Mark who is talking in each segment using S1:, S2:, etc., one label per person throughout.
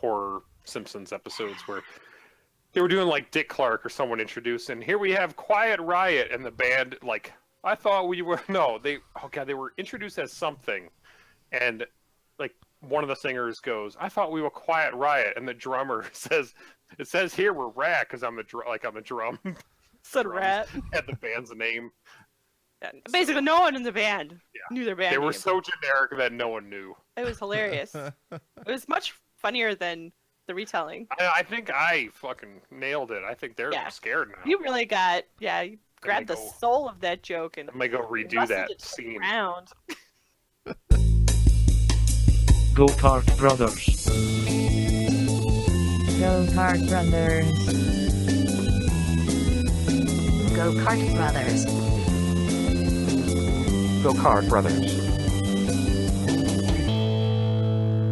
S1: horror Simpsons episodes where they were doing like Dick Clark or someone introduced, and here we have Quiet Riot, and the band like I thought we were they were introduced as something, and like one of the singers goes, I thought we were Quiet Riot, and the drummer says here we're Rat because I'm the drum.
S2: Said Rat.
S1: Had the band's name.
S2: Yeah, basically, no one in the band knew their band.
S1: They were
S2: name.
S1: so generic that no one knew.
S2: It was hilarious. It was much funnier than the retelling.
S1: I think I fucking nailed it. I think they're scared now.
S2: You really you grabbed the soul of that joke and
S1: I may go redo that scene.
S2: Around.
S3: Go Kart Brothers.
S4: Go Kart Brothers. Go Kart Brothers.
S3: Go Kart Brothers.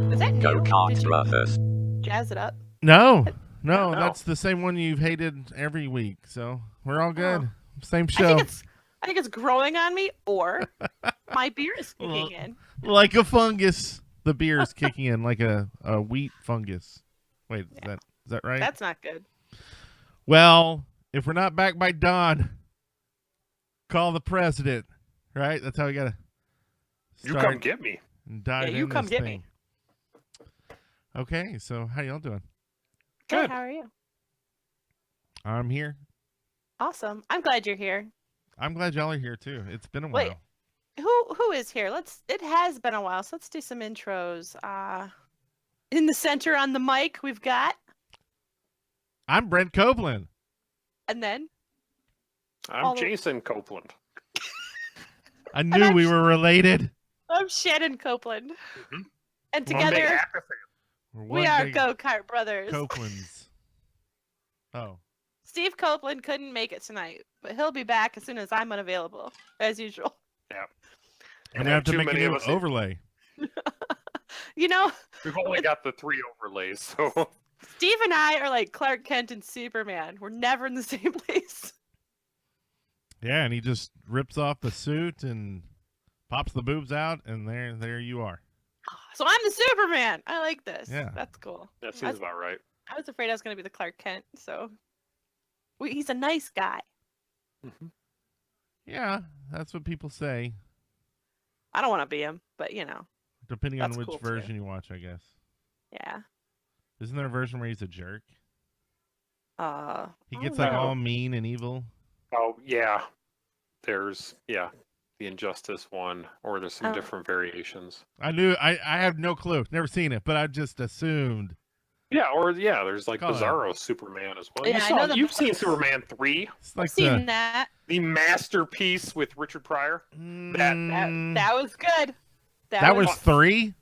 S2: Was that new?
S5: Go Kart Brothers.
S2: Jazz it up.
S6: No, that's the same one you've hated every week. So we're all good. Same show.
S2: I think it's growing on me, or my beer is kicking in.
S6: Like a fungus, the beer is kicking in like a wheat fungus. Wait, is that right?
S2: That's not good.
S6: Well, if we're not back by dawn, call the president. Right? That's how we gotta
S1: start. You come get me.
S6: Yeah,
S2: you come get me.
S6: Okay, so how y'all doing?
S2: Good. How are you?
S6: I'm here.
S2: Awesome. I'm glad you're here.
S6: I'm glad y'all are here too. It's been a while.
S2: Who is here? It has been a while, so let's do some intros. In the center on the mic, we've got.
S6: I'm Brent Copeland.
S2: And then.
S1: I'm Jason Copeland.
S6: I knew we were related.
S2: I'm Shannon Copeland. Mm-hmm. And together, we are Go Kart Brothers.
S6: Copelands. Oh.
S2: Steve Copeland couldn't make it tonight, but he'll be back as soon as I'm unavailable, as usual.
S1: Yeah.
S6: And I have to make a new overlay.
S2: You know,
S1: we've only got the 3 overlays, so.
S2: Steve and I are like Clark Kent and Superman. We're never in the same place.
S6: Yeah, and he just rips off the suit and pops the boobs out, and there you are.
S2: So I'm the Superman. I like this.
S6: Yeah.
S2: That's cool.
S1: That seems about right.
S2: I was afraid I was going to be the Clark Kent, so. He's a nice guy.
S6: Mm-hmm. Yeah, that's what people say.
S2: I don't want to be him, but
S6: Depending on which version you watch, I guess.
S2: Yeah.
S6: Isn't there a version where he's a jerk? He gets
S2: like
S6: all mean and evil.
S1: Oh, yeah. There's, the Injustice one, or there's some different variations.
S6: I have no clue. Never seen it, but I just assumed.
S1: Yeah, there's like Bizarro Superman as well.
S2: Yeah,
S1: you've seen Superman 3.
S6: Like
S2: I've seen that.
S1: The masterpiece with Richard Pryor.
S2: That was good.
S6: That was 3?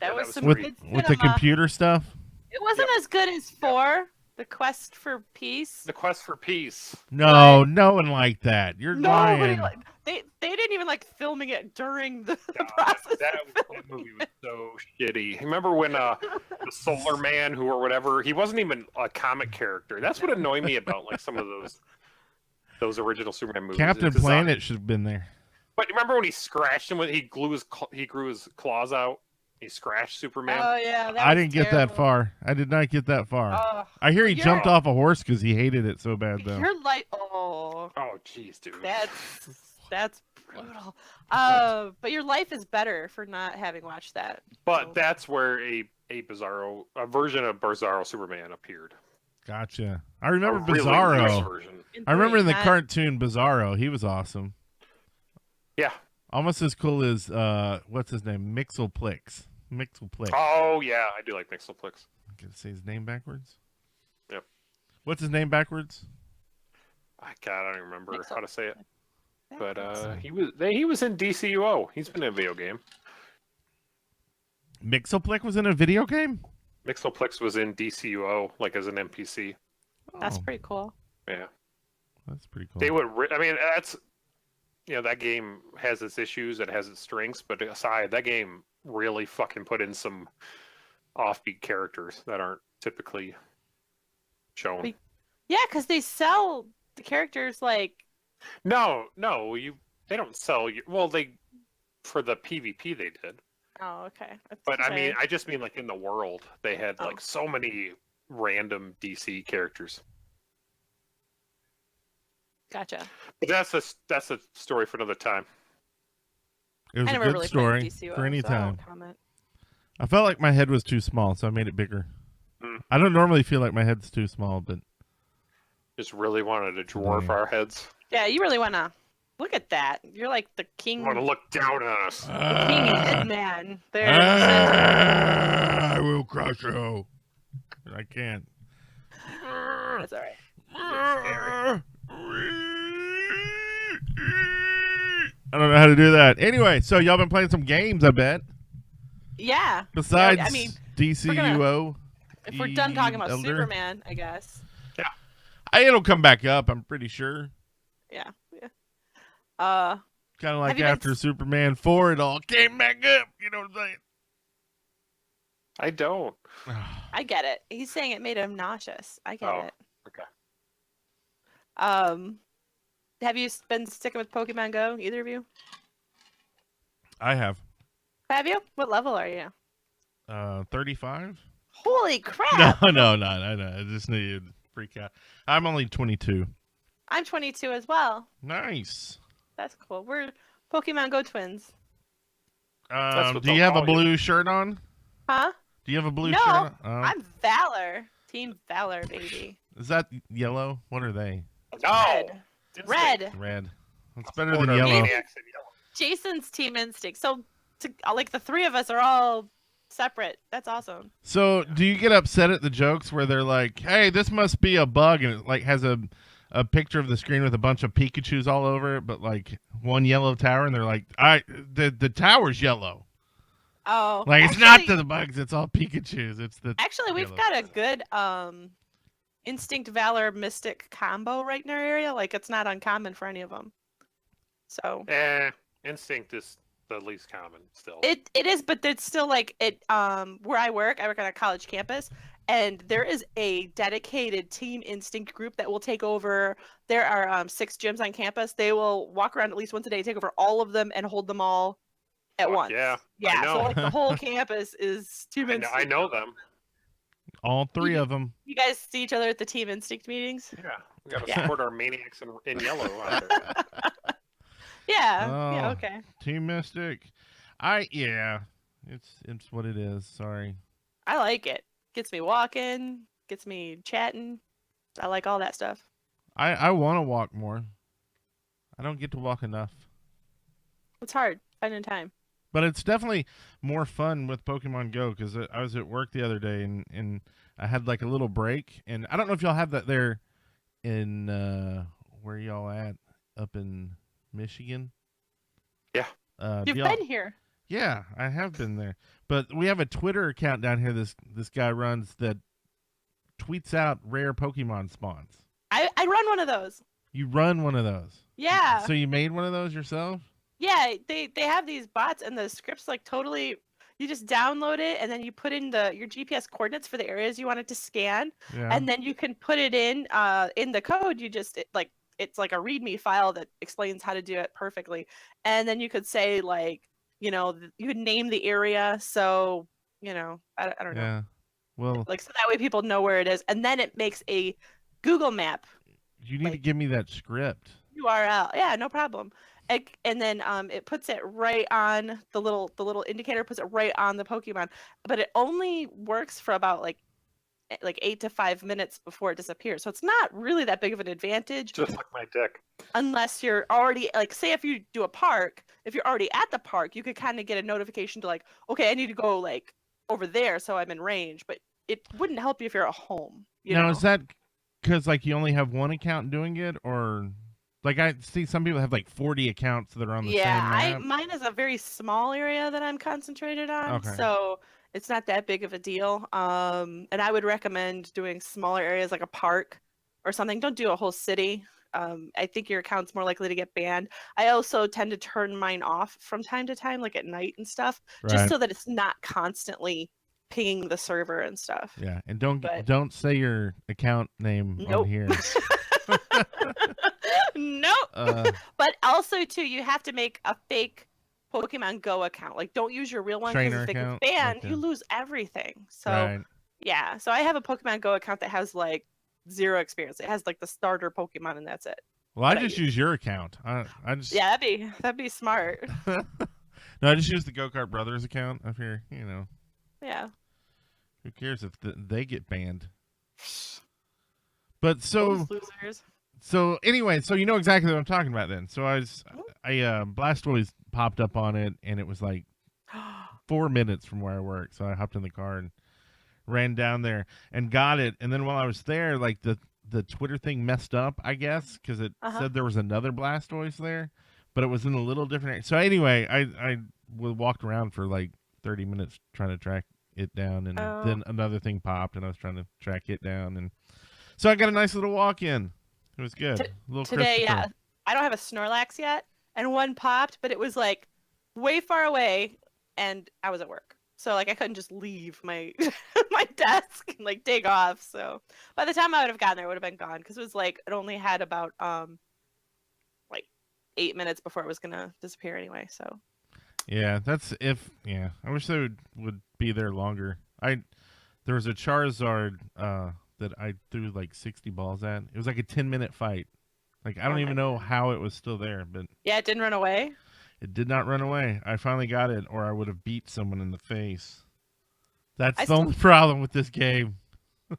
S2: That was some
S6: with the computer stuff?
S2: It wasn't as good as 4. The Quest for Peace.
S1: The Quest for Peace.
S6: No, no one liked that. You're lying.
S2: They didn't even like filming it during the process.
S1: That movie was so shitty. Remember when the Solar Man, or whatever, he wasn't even a comic character. That's what annoyed me about like some of those original Superman movies.
S6: Captain Planet should have been there.
S1: But remember when he scratched him when he grew his claws out? He scratched Superman.
S2: Oh yeah,
S6: I didn't get that far. I did not get that far. I hear he jumped off a horse because he hated it so bad, though.
S2: You're like, oh,
S1: jeez, dude.
S2: That's brutal. But your life is better for not having watched that.
S1: But that's where a version of Bizarro Superman appeared.
S6: Gotcha. I remember Bizarro. I remember in the cartoon Bizarro. He was awesome.
S1: Yeah.
S6: Almost as cool as what's his name? Mixelplix.
S1: Oh yeah, I do like Mixelplix.
S6: I can say his name backwards.
S1: Yep.
S6: What's his name backwards?
S1: I don't remember how to say it. But he was in DCUO. He's been in a video game.
S6: Mixelplix was in a video game?
S1: Mixelplix was in DCUO, like as an NPC.
S2: That's pretty cool.
S1: Yeah.
S6: That's pretty cool.
S1: They would. I mean, that's. That game has its issues, it has its strengths, but aside, that game really fucking put in some offbeat characters that aren't typically shown.
S2: Yeah, because they sell the characters like.
S1: No, they don't sell you. Well, for the PvP they did.
S2: Oh, okay. That's
S1: But I mean,
S2: okay.
S1: I just mean like in the world, they had
S2: Oh.
S1: like so many random DC characters.
S2: Gotcha.
S1: But that's a story for another time.
S6: It was
S2: I
S6: a
S2: never
S6: good
S2: really
S6: story
S2: played DCUO,
S6: for any
S2: so I
S6: time.
S2: won't comment.
S6: I felt like my head was too small, so I made it bigger.
S1: Mm.
S6: I don't normally feel like my head's too small, but
S1: Just really wanted to dwarf
S6: Today.
S1: our heads.
S2: Yeah, you really wanna look at that. You're like the king,
S1: Want to look down on us.
S2: king head man. There. in the center.
S6: I will crush you. I can't.
S2: That's all right.
S6: I don't know how to do that. Anyway, so y'all been playing some games, I bet.
S2: Yeah.
S6: Besides
S2: Yeah, I mean,
S6: DCUO.
S2: if we're done talking about
S6: Elder.
S2: Superman, I guess.
S6: It'll come back up, I'm pretty sure.
S2: Yeah. Yeah.
S6: Kind of like
S2: you been
S6: after Superman 4, it all came back up. You know what I'm saying?
S1: I don't.
S2: I get it. He's saying it made him nauseous. I get
S1: Oh,
S2: it.
S1: okay.
S2: Have you been sticking with Pokemon Go? Either of you?
S6: I have.
S2: Have you? What level are you?
S6: 35?
S2: Holy crap!
S6: No. I just knew you'd freak out. I'm only 22.
S2: I'm 22 as well.
S6: Nice.
S2: That's cool. We're Pokemon Go twins.
S1: what
S6: Do you
S1: they'll
S6: have a
S1: call you.
S6: blue shirt on?
S2: Huh?
S6: Do you have a blue
S2: No,
S6: shirt on? Oh.
S2: I'm Valor. Team Valor, baby.
S6: Is that yellow? What are they?
S1: No.
S2: Red.
S1: Didn't
S2: Red.
S6: Red. That's better
S1: Support
S6: than
S1: our
S6: yellow.
S1: maniacs in yellow.
S2: Jason's Team Instinct. So, like, the three of us are all separate. That's awesome.
S6: So, do you get upset at the jokes where they're like, "Hey, this must be a bug," and it like has a picture of the screen with a bunch of Pikachus all over it, but like one yellow tower, and they're like, the tower's yellow."
S2: Oh.
S6: Like it's not the bugs; it's all Pikachus. It's the
S2: Actually, we've
S6: yellow.
S2: got a good Instinct Valor Mystic combo right in our area. Like, it's not uncommon for any of them. So
S1: Instinct is the least common still.
S2: it is, but it's still like it. Where I work on a college campus, and there is a dedicated Team Instinct group that will take over. There are 6 gyms on campus. They will walk around at least once a day, take over all of them, and hold them all at
S1: Fuck
S2: once.
S1: yeah, I
S2: Yeah. So
S1: know.
S2: like the whole campus is Team Instinct.
S1: I know them.
S6: all 3 of them.
S2: You guys see each other at the Team Instinct meetings?
S1: Yeah, we gotta
S2: Yeah.
S1: support our maniacs in yellow out there.
S2: Yeah.
S6: Oh.
S2: Okay.
S6: Team Mystic. It's what it is. Sorry.
S2: I like it. Gets me walking. Gets me chatting. I like all that stuff.
S6: I want to walk more. I don't get to walk enough.
S2: It's hard finding time.
S6: But it's definitely more fun with Pokemon Go because I was at work the other day and I had like a little break. And I don't know if y'all have that there in where y'all at up in Michigan.
S1: Yeah.
S2: You've
S6: y'all-
S2: been here.
S6: Yeah, I have been there. But we have a Twitter account down here this guy runs that tweets out rare Pokemon spawns.
S2: I run one of those.
S6: You run one of those.
S2: Yeah.
S6: So you made one of those yourself?
S2: Yeah, they have these bots and the scripts like totally you just download it and then you put in your GPS coordinates for the areas you want it to scan
S6: Yeah.
S2: and then you can put it in the code. You just it's like a README file that explains how to do it perfectly. And then you could say like, you could name the area so, I don't know.
S6: Yeah. Well,
S2: Like so that way people know where it is and then it makes a Google map
S6: you need to
S2: like-
S6: give me that script.
S2: URL. Yeah, no problem. And then it puts it right on the little indicator puts it right on the Pokemon, but it only works for about like 8 to 5 minutes before it disappears. So it's not really that big of an advantage
S1: Just like my dick.
S2: unless you're already like say if you do a park, if you're already at the park, you could kind of get a notification to like, okay, I need to go like over there so I'm in range, but it wouldn't help you if you're at home.
S6: Now,
S2: know?
S6: is that because like you only have one account doing it, or like I see some people have like 40 accounts that are on the same map?
S2: Mine is a very small area that I'm concentrated on,
S6: Okay.
S2: so it's not that big of a deal. And I would recommend doing smaller areas like a park or something. Don't do a whole city. I think your account's more likely to get banned. I also tend to turn mine off from time to time, like at night and stuff, just
S6: Right.
S2: so that it's not constantly pinging the server and stuff.
S6: Yeah, and
S2: But-
S6: don't say your account name
S2: Nope.
S6: on here.
S2: Nope. But also too, you have to make a fake Pokemon Go account. Like, don't use your real one because
S6: Trainer
S2: if it gets
S6: account?
S2: banned,
S6: Okay.
S2: you lose everything. So
S6: Right.
S2: yeah, so I have a Pokemon Go account that has like 0 experience. It has like the starter Pokemon, and that's it.
S6: Well, I
S2: But I
S6: just use your account. I just
S2: Yeah, that'd be smart.
S6: no, I just use the Kart Brothers account up here. You know,
S2: Yeah.
S6: who cares if they get banned? But so
S2: Those losers.
S6: anyway, so you know exactly what I'm talking about then. So I Blastoise popped up on it, and it was like 4 minutes from where I work. So I hopped in the car and ran down there and got it. And then while I was there, like the Twitter thing messed up, I guess, because it said there was another Blastoise there, but it was in a little different. So anyway, I walked around for like 30 minutes trying to track it down, and then another thing popped, and I was trying to track it down, and so I got a nice little walk in. It was good. A little
S2: Today,
S6: Christopher.
S2: yeah. I don't have a Snorlax yet, and one popped, but it was like way far away, and I was at work. So like I couldn't just leave my my desk and like dig off. So by the time I would have gotten there, it would have been gone because it was like it only had about like 8 minutes before it was gonna disappear anyway. So
S6: Yeah, I wish they would be there longer. There was a Charizard that I threw like 60 balls at. It was like a 10-minute fight. Like I don't even know how it was still there, but
S2: yeah, it didn't run away.
S6: it did not run away. I finally got it, or I would have beat someone in the face. That's the only problem with this game.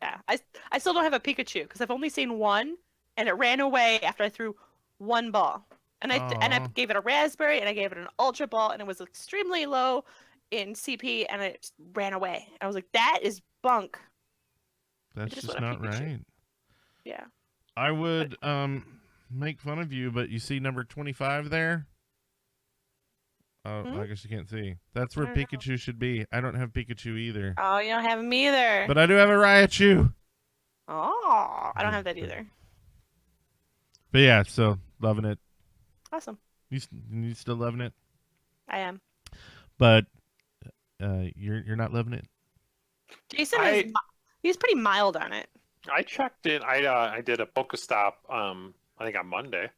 S2: Yeah, I still don't have a Pikachu because I've only seen one, and it ran away after I threw one ball. And I gave it a raspberry, and I gave it an ultra ball, and it was extremely low in CP, and it just ran away. I was like, that is bunk.
S6: That's
S2: just
S6: just
S2: want a
S6: not
S2: Pikachu.
S6: right.
S2: Yeah.
S6: I would make fun of you, but you see number 25 there? Oh, I guess you can't see. That's where
S2: I don't know.
S6: Pikachu should be. I don't have Pikachu either.
S2: Oh, you don't have him either.
S6: But I do have a Raichu.
S2: Oh, I don't have that either.
S6: But yeah, so loving it.
S2: Awesome.
S6: You still loving it?
S2: I am.
S6: But you're not loving it?
S2: Jason he's pretty mild on it.
S1: I checked it. I did a Pokestop. I think on Monday.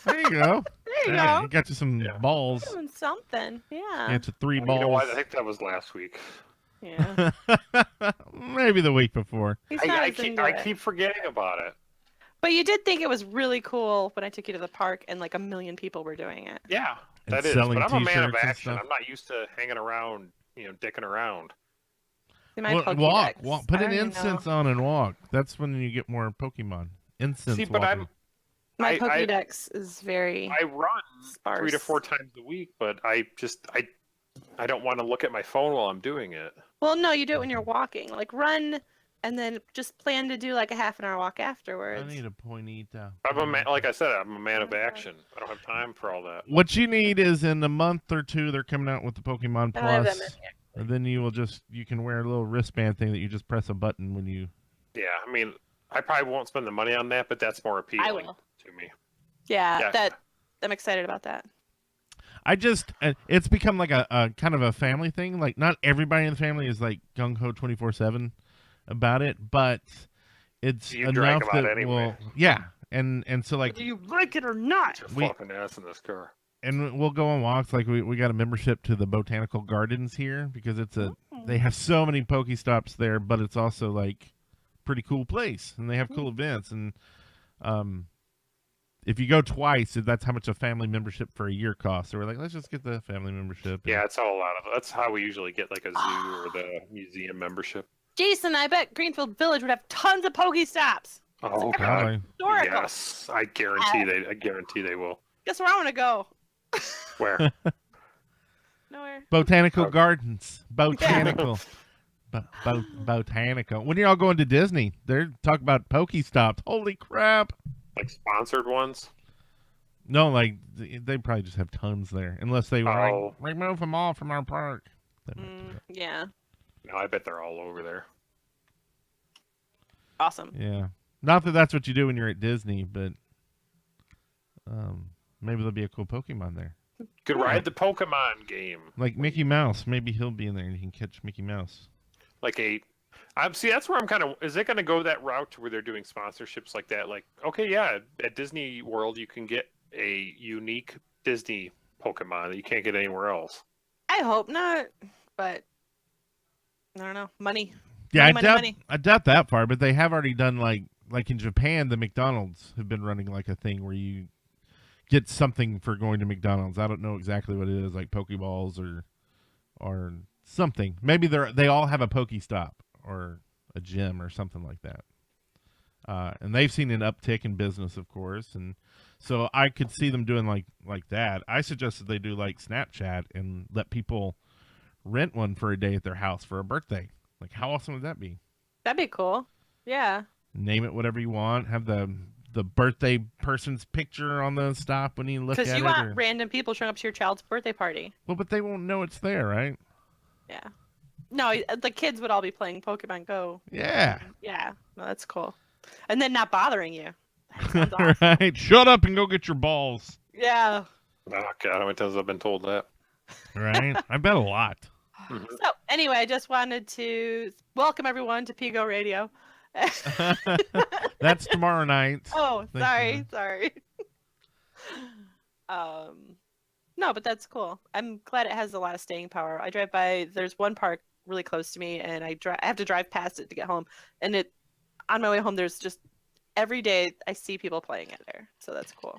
S6: There you go.
S2: There you
S6: Yeah,
S2: go.
S6: you got you some balls.
S2: Doing something. Yeah.
S6: Yeah, it's a 3
S1: You
S6: balls.
S1: know what? I think that was last week.
S2: Yeah.
S6: Maybe the week before.
S2: He's not as into
S1: I
S2: it.
S1: keep forgetting about it.
S2: But you did think it was really cool when I took you to the park and like 1 million people were doing it.
S1: Yeah,
S6: And
S1: that is.
S6: selling
S1: But I'm a man of
S6: t-shirts and
S1: action.
S6: stuff.
S1: I'm not used to hanging around, dicking around.
S2: See, my
S6: Walk,
S2: Pokédex,
S6: put
S2: I
S6: an
S2: don't even
S6: incense
S2: know.
S6: on and walk. That's when you get more Pokemon. Incense
S1: See, but
S6: walking.
S2: My
S1: I-
S2: Pokédex is very
S1: I run
S2: sparse.
S1: 3 to 4 times a week, but I don't want to look at my phone while I'm doing it.
S2: Well, no, you do it when you're walking. Like run, and then just plan to do like a half an hour walk afterwards.
S6: I need a Poinita.
S1: I'm a man, like I said, I'm a man of action. I don't have time for all that.
S6: What you need is in a month or 2, they're coming out with the Pokemon
S2: I don't have that
S6: Plus.
S2: many.
S6: And then you can wear a little wristband thing that you just press a button when you.
S1: Yeah, I mean, I probably won't spend the money on that, but that's more appealing
S2: will.
S1: to me.
S2: Yeah,
S1: Yeah.
S2: I'm excited about that.
S6: It's become like a kind of a family thing. Like not everybody in the family is like gung ho 24/7 about it, but it's
S1: You drag
S6: enough
S1: about
S6: that
S1: it anyway.
S6: and so like
S2: Whether you like it or not.
S1: Your
S6: We-
S1: fucking ass in this car.
S6: and we'll go on walks. Like we got a membership to the botanical gardens here because they have so many Pokestops there, but it's also like pretty cool place and they have cool events and if you go twice, that's how much a family membership for a year costs. So we're like, let's just get the family membership.
S1: Yeah, it's all a lot of. That's how we usually get like a zoo or the museum membership.
S2: Jason, I bet Greenfield Village would have tons of Pokestops.
S1: Oh
S6: Probably.
S1: god,
S2: Historical.
S1: yes, I guarantee they will.
S2: Guess where I want to go?
S1: Where?
S2: Nowhere.
S6: Botanical gardens. Botanical. Botanical. When are y'all going to Disney? They're talking about Pokestops. Holy crap.
S1: Like sponsored ones?
S6: No, like, they probably just have tons there. Unless they
S1: Oh.
S6: remove them all from our park. They might do that.
S2: Yeah.
S1: No, I bet they're all over there.
S2: Awesome.
S6: Yeah. Not that that's what you do when you're at Disney, but maybe there'll be a cool Pokemon there.
S1: Could ride the Pokemon game.
S6: Like Mickey Mouse. Maybe he'll be in there and you can catch Mickey Mouse.
S1: Like see, that's where I'm kind of. Is it going to go that route to where they're doing sponsorships like that? Like, okay, yeah, at Disney World you can get a unique Disney Pokemon that you can't get anywhere else.
S2: I hope not, but I don't know. Money.
S6: Yeah,
S2: Money.
S6: I doubt that far, but they have already done like in Japan, the McDonald's have been running like a thing where you get something for going to McDonald's. I don't know exactly what it is, like Pokeballs or something. Maybe they all have a Pokestop or a gym or something like that. And they've seen an uptick in business, of course, and so I could see them doing like that. I suggested they do like Snapchat and let people rent one for a day at their house for a birthday. Like, how awesome would that be?
S2: That'd be cool. Yeah.
S6: Name it whatever you want. Have the birthday person's picture on the stop when you look at it.
S2: Because you want random people showing up to your child's birthday party.
S6: Well, but they won't know it's there, right?
S2: Yeah. No, the kids would all be playing Pokemon Go.
S6: Yeah.
S2: Yeah. No, that's cool. And then not bothering you. That sounds awesome.
S6: Right. Shut up and go get your balls.
S2: Yeah.
S1: Oh God, how many times I've been told that?
S6: Right. I bet a lot.
S2: So anyway, I just wanted to welcome everyone to Pigo Radio.
S6: That's tomorrow night.
S2: Oh,
S6: Thank
S2: sorry. No, but that's cool. I'm glad it has a lot of staying power. I drive by. There's one park really close to me, and I have to drive past it to get home. And on my way home, there's just every day I see people playing it there. So that's cool.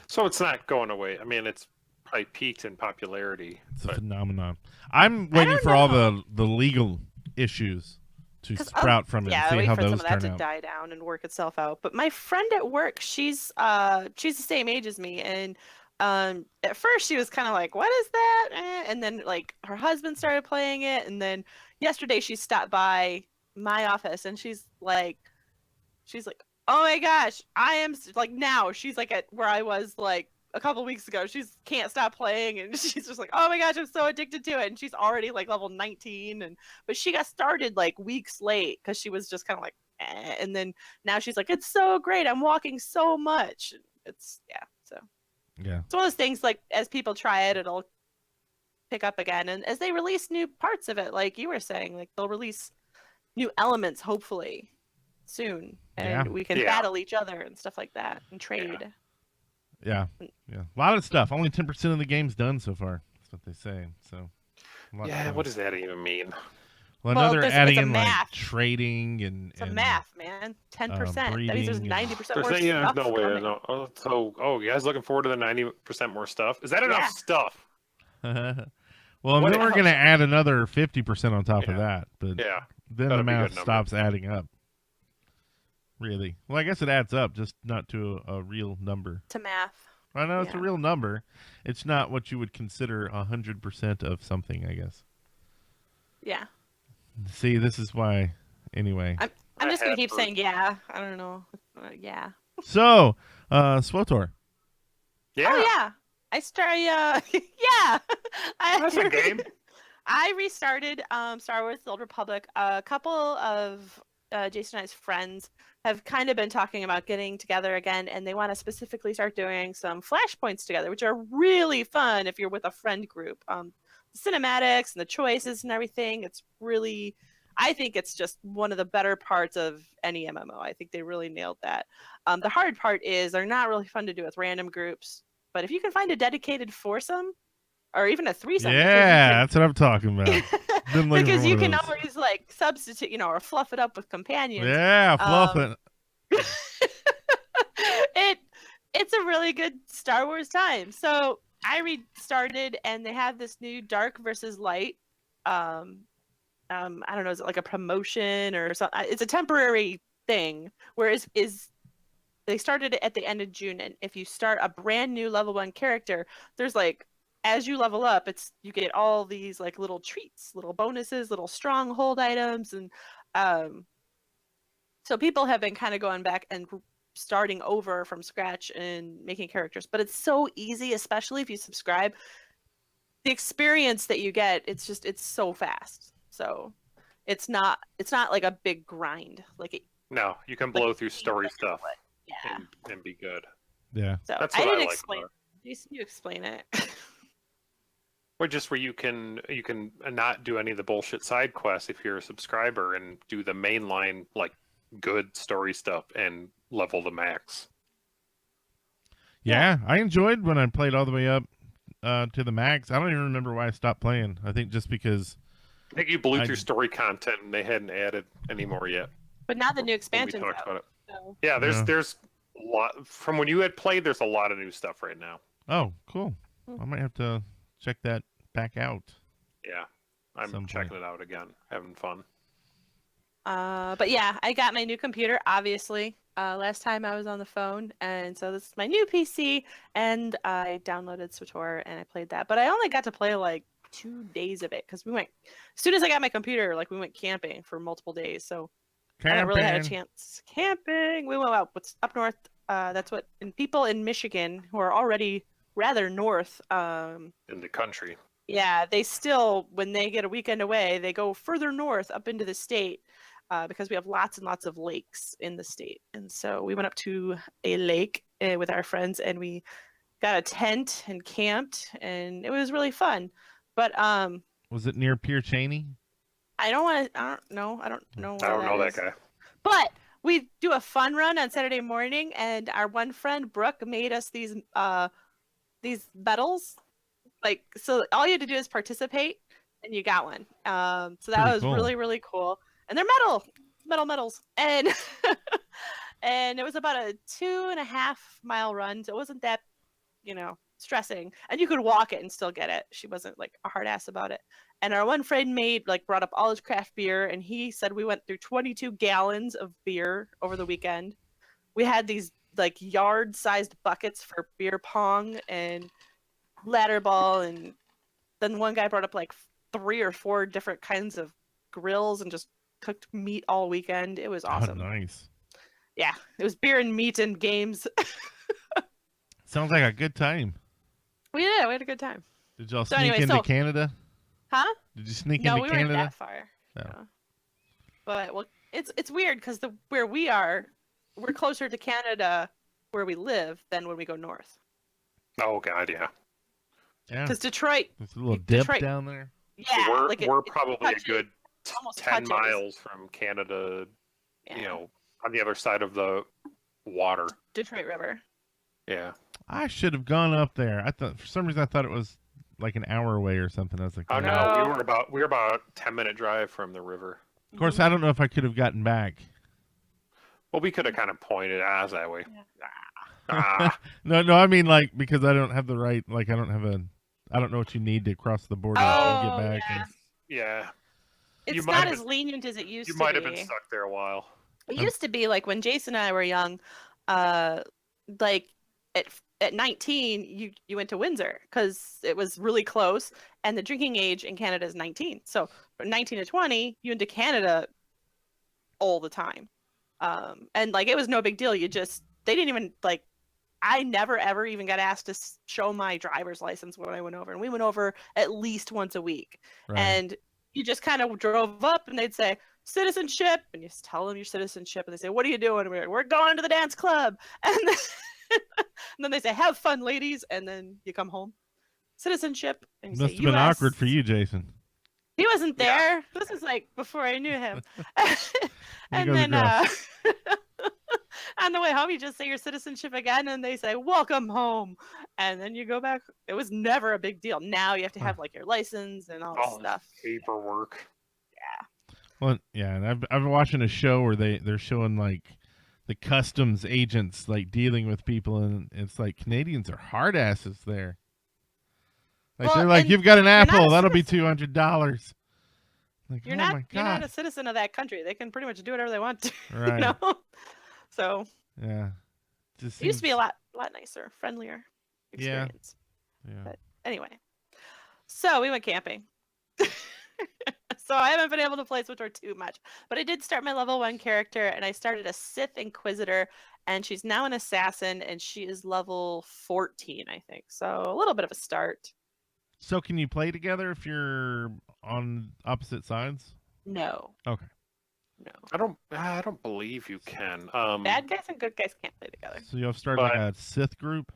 S1: So it's not going away. I mean, it's probably peaked in popularity.
S6: It's a phenomenon. I'm waiting for all the legal issues to sprout from it and see
S2: wait
S6: how
S2: for some
S6: those
S2: of that
S6: turn
S2: to
S6: out.
S2: die down and work itself out. But my friend at work, she's the same age as me, and at first she was kind of like, "What is that?" And then like her husband started playing it, and then yesterday she stopped by my office, and she's like, "Oh my gosh, I am like now." She's like at where I was like a couple weeks ago. She's can't stop playing, and she's just like, "Oh my gosh, I'm so addicted to it." And she's already like level 19, but she got started like weeks late because she was just kind of like, eh. And then now she's like, "It's so great. I'm walking so much." It's so
S6: Yeah.
S2: it's one of those things like as people try it, it'll pick up again, and as they release new parts of it, like you were saying, like they'll release new elements hopefully soon, and we can battle each other and stuff like that and trade.
S6: Yeah. A lot of stuff. Only 10% of the game's done so far. That's what they say. So.
S1: What does that even mean?
S6: Well, I know they're adding in
S2: math.
S6: like trading and
S2: It's a math, man. 10%. That means there's
S6: breeding
S2: 90% more
S1: There's
S2: stuff
S1: no way.
S2: coming.
S1: No. You guys looking forward to the 90% more stuff? Is that enough stuff?
S6: Well, then we're going to add another 50% on top of that. But then the math stops adding up. Really? Well, I guess it adds up, just not to a real number.
S2: To math.
S6: I know it's a real number. It's not what you would consider 100% of something, I guess.
S2: Yeah.
S6: See, this is why. Anyway.
S2: I'm just going to keep saying I don't know. Yeah.
S6: So, SWTOR.
S1: Yeah.
S2: Oh, yeah. I started, yeah.
S1: That's a game.
S2: I restarted Star Wars The Old Republic. A couple of Jason and I's friends have kind of been talking about getting together again, and they want to specifically start doing some flashpoints together, which are really fun if you're with a friend group. The cinematics and the choices and everything, it's really, I think it's just one of the better parts of any MMO. I think they really nailed that. The hard part is they're not really fun to do with random groups, but if you can find a dedicated foursome or even a threesome,
S6: that's what I'm talking about.
S2: Because you can always like substitute, or fluff it up with companions.
S6: Yeah, fluff it.
S2: It's a really good Star Wars time. So I restarted, and they have this new Dark versus Light. I don't know, is it like a promotion or something? It's a temporary thing. Whereas they started it at the end of June, and if you start a brand new level 1 character, there's like, as you level up, you get all these like little treats, little bonuses, little stronghold items, and so people have been kind of going back and starting over from scratch and making characters, but it's so easy, especially if you subscribe. The experience that you get, it's so fast. So it's not like a big grind.
S1: No, you can blow through story stuff.
S2: Yeah.
S1: And be good.
S6: Yeah.
S2: So
S1: That's
S2: I
S1: what
S2: didn't
S1: like
S2: explain.
S1: about
S2: Jason, you explain it.
S1: Or just where you can not do any of the bullshit side quests if you're a subscriber and do the mainline like good story stuff and level the max.
S6: Yeah, I enjoyed when I played all the way up to the max. I don't even remember why I stopped playing. I think just because
S1: I think you blew through story content and they hadn't added any more yet.
S2: But now the new
S1: when we
S2: expansion's
S1: talked
S2: out.
S1: about it.
S2: So.
S1: Yeah,
S6: Yeah.
S1: there's a lot from when you had played. There's a lot of new stuff right now.
S6: Oh, cool. I might have to check that back out.
S1: Yeah, I'm
S6: Some
S1: checking
S6: point.
S1: it out again, having fun.
S2: But yeah, I got my new computer, obviously. Last time I was on the phone, and so this is my new PC, and I downloaded SWTOR and I played that. But I only got to play like 2 days of it because we went as soon as I got my computer, like we went camping for multiple days. So I haven't really had a chance camping. We went out up north. That's what and people in Michigan who are already rather north.
S1: In the country.
S2: Yeah, they still when they get a weekend away, they go further north up into the state. Because we have lots and lots of lakes in the state. And so we went up to a lake with our friends and we got a tent and camped and it was really fun. But
S6: was it near Pier Cheney?
S2: I don't know.
S1: I don't know
S2: that
S1: that guy.
S2: But we do a fun run on Saturday morning and our one friend Brooke made us these medals. Like so all you had to do is participate and you got one. So that
S6: Pretty
S2: was
S6: cool.
S2: really, really cool. And they're medals. And and it was about a 2.5 mile run. So it wasn't that, stressing. And you could walk it and still get it. She wasn't like a hard ass about it. And our one friend brought up all his craft beer and he said we went through 22 gallons of beer over the weekend. We had these like yard sized buckets for beer pong and ladder ball. And then one guy brought up like 3 or 4 different kinds of grills and just cooked meat all weekend. It was awesome.
S6: Oh, nice.
S2: Yeah, it was beer and meat and games.
S6: Sounds like a good time.
S2: We had a good time.
S6: Did y'all
S2: So
S6: sneak
S2: anyway,
S6: into Canada?
S2: Huh?
S6: Did you sneak
S2: No,
S6: into
S2: we weren't
S6: Canada?
S2: that far.
S6: No.
S2: No. But well, it's weird because where we are, we're closer to Canada where we live than when we go north.
S1: Oh God, yeah.
S6: Yeah.
S2: Because Detroit,
S6: There's a little dip
S2: Detroit-
S6: down there.
S2: yeah,
S1: we're
S2: like
S1: we're
S2: it
S1: probably a
S2: touches-
S1: good
S2: almost
S1: 10
S2: touches.
S1: miles from Canada.
S2: Yeah.
S1: On the other side of the water.
S2: Detroit River.
S1: Yeah.
S6: I should have gone up there. I thought for some reason I thought it was like an hour away or something. I was like,
S1: Oh
S2: No.
S1: no, we were about a 10-minute drive from the river.
S6: Of course, I don't know if I could have gotten back.
S1: Well, we could have kind of pointed as that way.
S2: Yeah.
S1: Ah,
S6: No, I mean like because I don't have the right. Like I don't know what you need to cross the border and
S2: Oh,
S6: get back.
S2: yeah.
S6: And,
S1: yeah.
S2: It's
S1: You might
S2: not
S1: have
S2: as lenient as it used
S1: You
S2: to
S1: might
S2: be.
S1: have been stuck there a while.
S2: It used to be like when Jason and I were young, like at 19, you went to Windsor because it was really close, and the drinking age in Canada is 19. So from 19 to 20, you went to Canada all the time, and like it was no big deal. They didn't even like. I never ever even got asked to show my driver's license when I went over, and we went over at least once a week,
S6: right.
S2: and you just kind of drove up, and they'd say citizenship, and you just tell them your citizenship, and they say, "What are you doing?" And we're going to the dance club, and then they say, "Have fun, ladies," and then you come home. Citizenship, and you
S6: Must
S2: say
S6: have been
S2: US.
S6: awkward for you, Jason.
S2: He wasn't there. This is like before I knew him. And
S6: goes
S2: then
S6: across.
S2: on the way home, you just say your citizenship again, and they say, "Welcome home," and then you go back. It was never a big deal. Now you have to have like your license and all this
S1: All
S2: stuff.
S1: paperwork.
S6: Well, yeah, and I've been watching a show where they're showing like the customs agents like dealing with people, and it's like Canadians are hard asses there. Like
S2: Well,
S6: they're like,
S2: and
S6: "You've got an
S2: not
S6: apple,
S2: a
S6: that'll be $200." Like,
S2: You're
S6: oh
S2: not
S6: my
S2: you're not
S6: god,
S2: a citizen of that country. They can pretty much do whatever they want to.
S6: right?
S2: You know? So
S6: Yeah, just
S2: it used to be a
S6: seems-
S2: lot nicer, friendlier
S6: Yeah.
S2: experience.
S6: Yeah.
S2: But anyway, so we went camping. So I haven't been able to play SWTOR too much, but I did start my level 1 character, and I started a Sith Inquisitor, and she's now an assassin, and she is level 14, I think. So a little bit of a start.
S6: So can you play together if you're on opposite sides?
S2: No,
S6: Okay.
S2: no.
S1: I don't believe you can.
S2: Bad guys and good guys can't play together.
S6: So you'll start like
S1: But-
S6: a Sith group.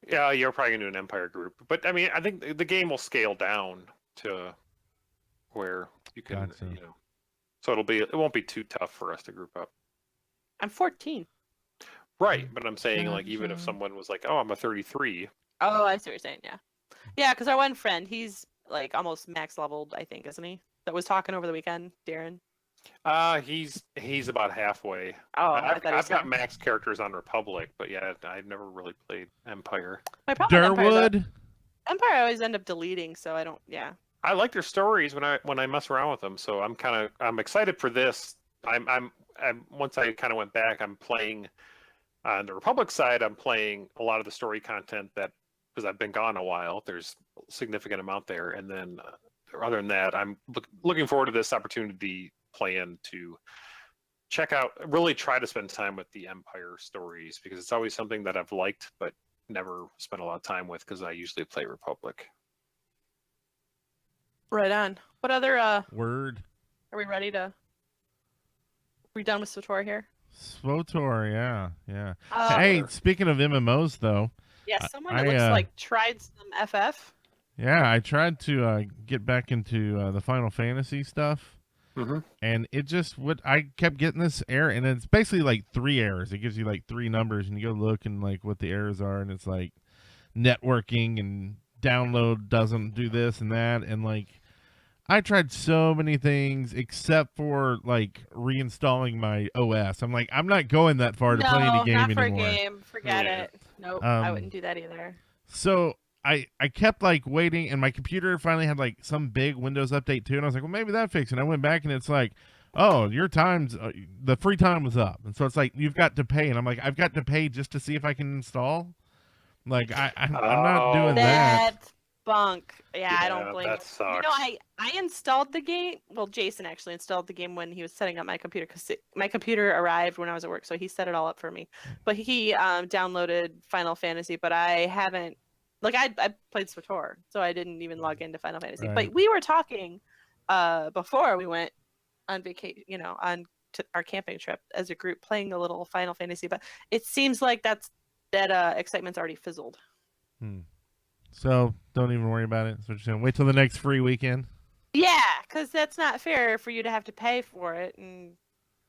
S1: Yeah, you're probably gonna do an Empire group, but I mean, I think the game will scale down to where you can,
S6: Gotcha.
S1: So it won't be too tough for us to group up.
S2: I'm 14.
S1: Right, but I'm saying like even if someone was like, "Oh, I'm a 33."
S2: Oh, I see what you're saying. Yeah, yeah. Because our one friend, he's like almost max leveled, I think, isn't he? That was talking over the weekend, Darren.
S1: He's about halfway.
S2: Oh, I
S1: I've,
S2: thought he was
S1: I've got
S2: higher.
S1: max characters on Republic, but yeah, I've never really played Empire.
S2: My problem with Empire is that
S6: Durwood.
S2: Empire I always end up deleting, so I don't. Yeah.
S1: I like their stories when I mess around with them, so I'm excited for this. I'm once I kind of went back, I'm playing on the Republic side. I'm playing a lot of the story content that because I've been gone a while. There's a significant amount there, and then other than that, I'm looking forward to this opportunity playing to check out, really try to spend time with the Empire stories because it's always something that I've liked but never spent a lot of time with because I usually play Republic.
S2: Right on. What other?
S6: Word.
S2: Are we ready to? We done with SWTOR here?
S6: SWTOR, yeah.
S2: Oh.
S6: Hey, speaking of MMOs though,
S2: Yeah, someone
S6: I,
S2: that looks like tried some FF.
S6: yeah, I tried to get back into the Final Fantasy stuff.
S1: Mm-hmm.
S6: And it just I kept getting this error, and it's basically like 3 errors. It gives you like 3 numbers, and you go look and like what the errors are, and it's like networking and download doesn't do this and that, and like I tried so many things except for like reinstalling my OS. I'm like, I'm not going that far to play any game
S2: not for
S6: anymore.
S2: a game. Forget
S1: Yeah.
S2: it. Nope, I wouldn't do that either.
S6: So I kept like waiting, and my computer finally had like some big Windows update too, and I was like, well, maybe that fixed it. And I went back, and it's like, oh, your time's the free time was up, and so it's like you've got to pay, and I'm like, I've got to pay just to see if I can install. Like I'm not doing that.
S2: That's bunk. Yeah, I don't
S1: Yeah,
S2: blame
S1: that
S2: you.
S1: sucks.
S2: You know, I installed the game. Well, Jason actually installed the game when he was setting up my computer because my computer arrived when I was at work, so he set it all up for me. But he downloaded Final Fantasy, but I haven't. Like I played SWTOR, so I didn't even log into Final Fantasy.
S6: Right.
S2: But we were talking before we went on vacation, on to our camping trip as a group, playing a little Final Fantasy. But it seems like that excitement's already fizzled.
S6: So don't even worry about it. That's what you're saying. Wait till the next free weekend.
S2: Yeah, because that's not fair for you to have to pay for it, and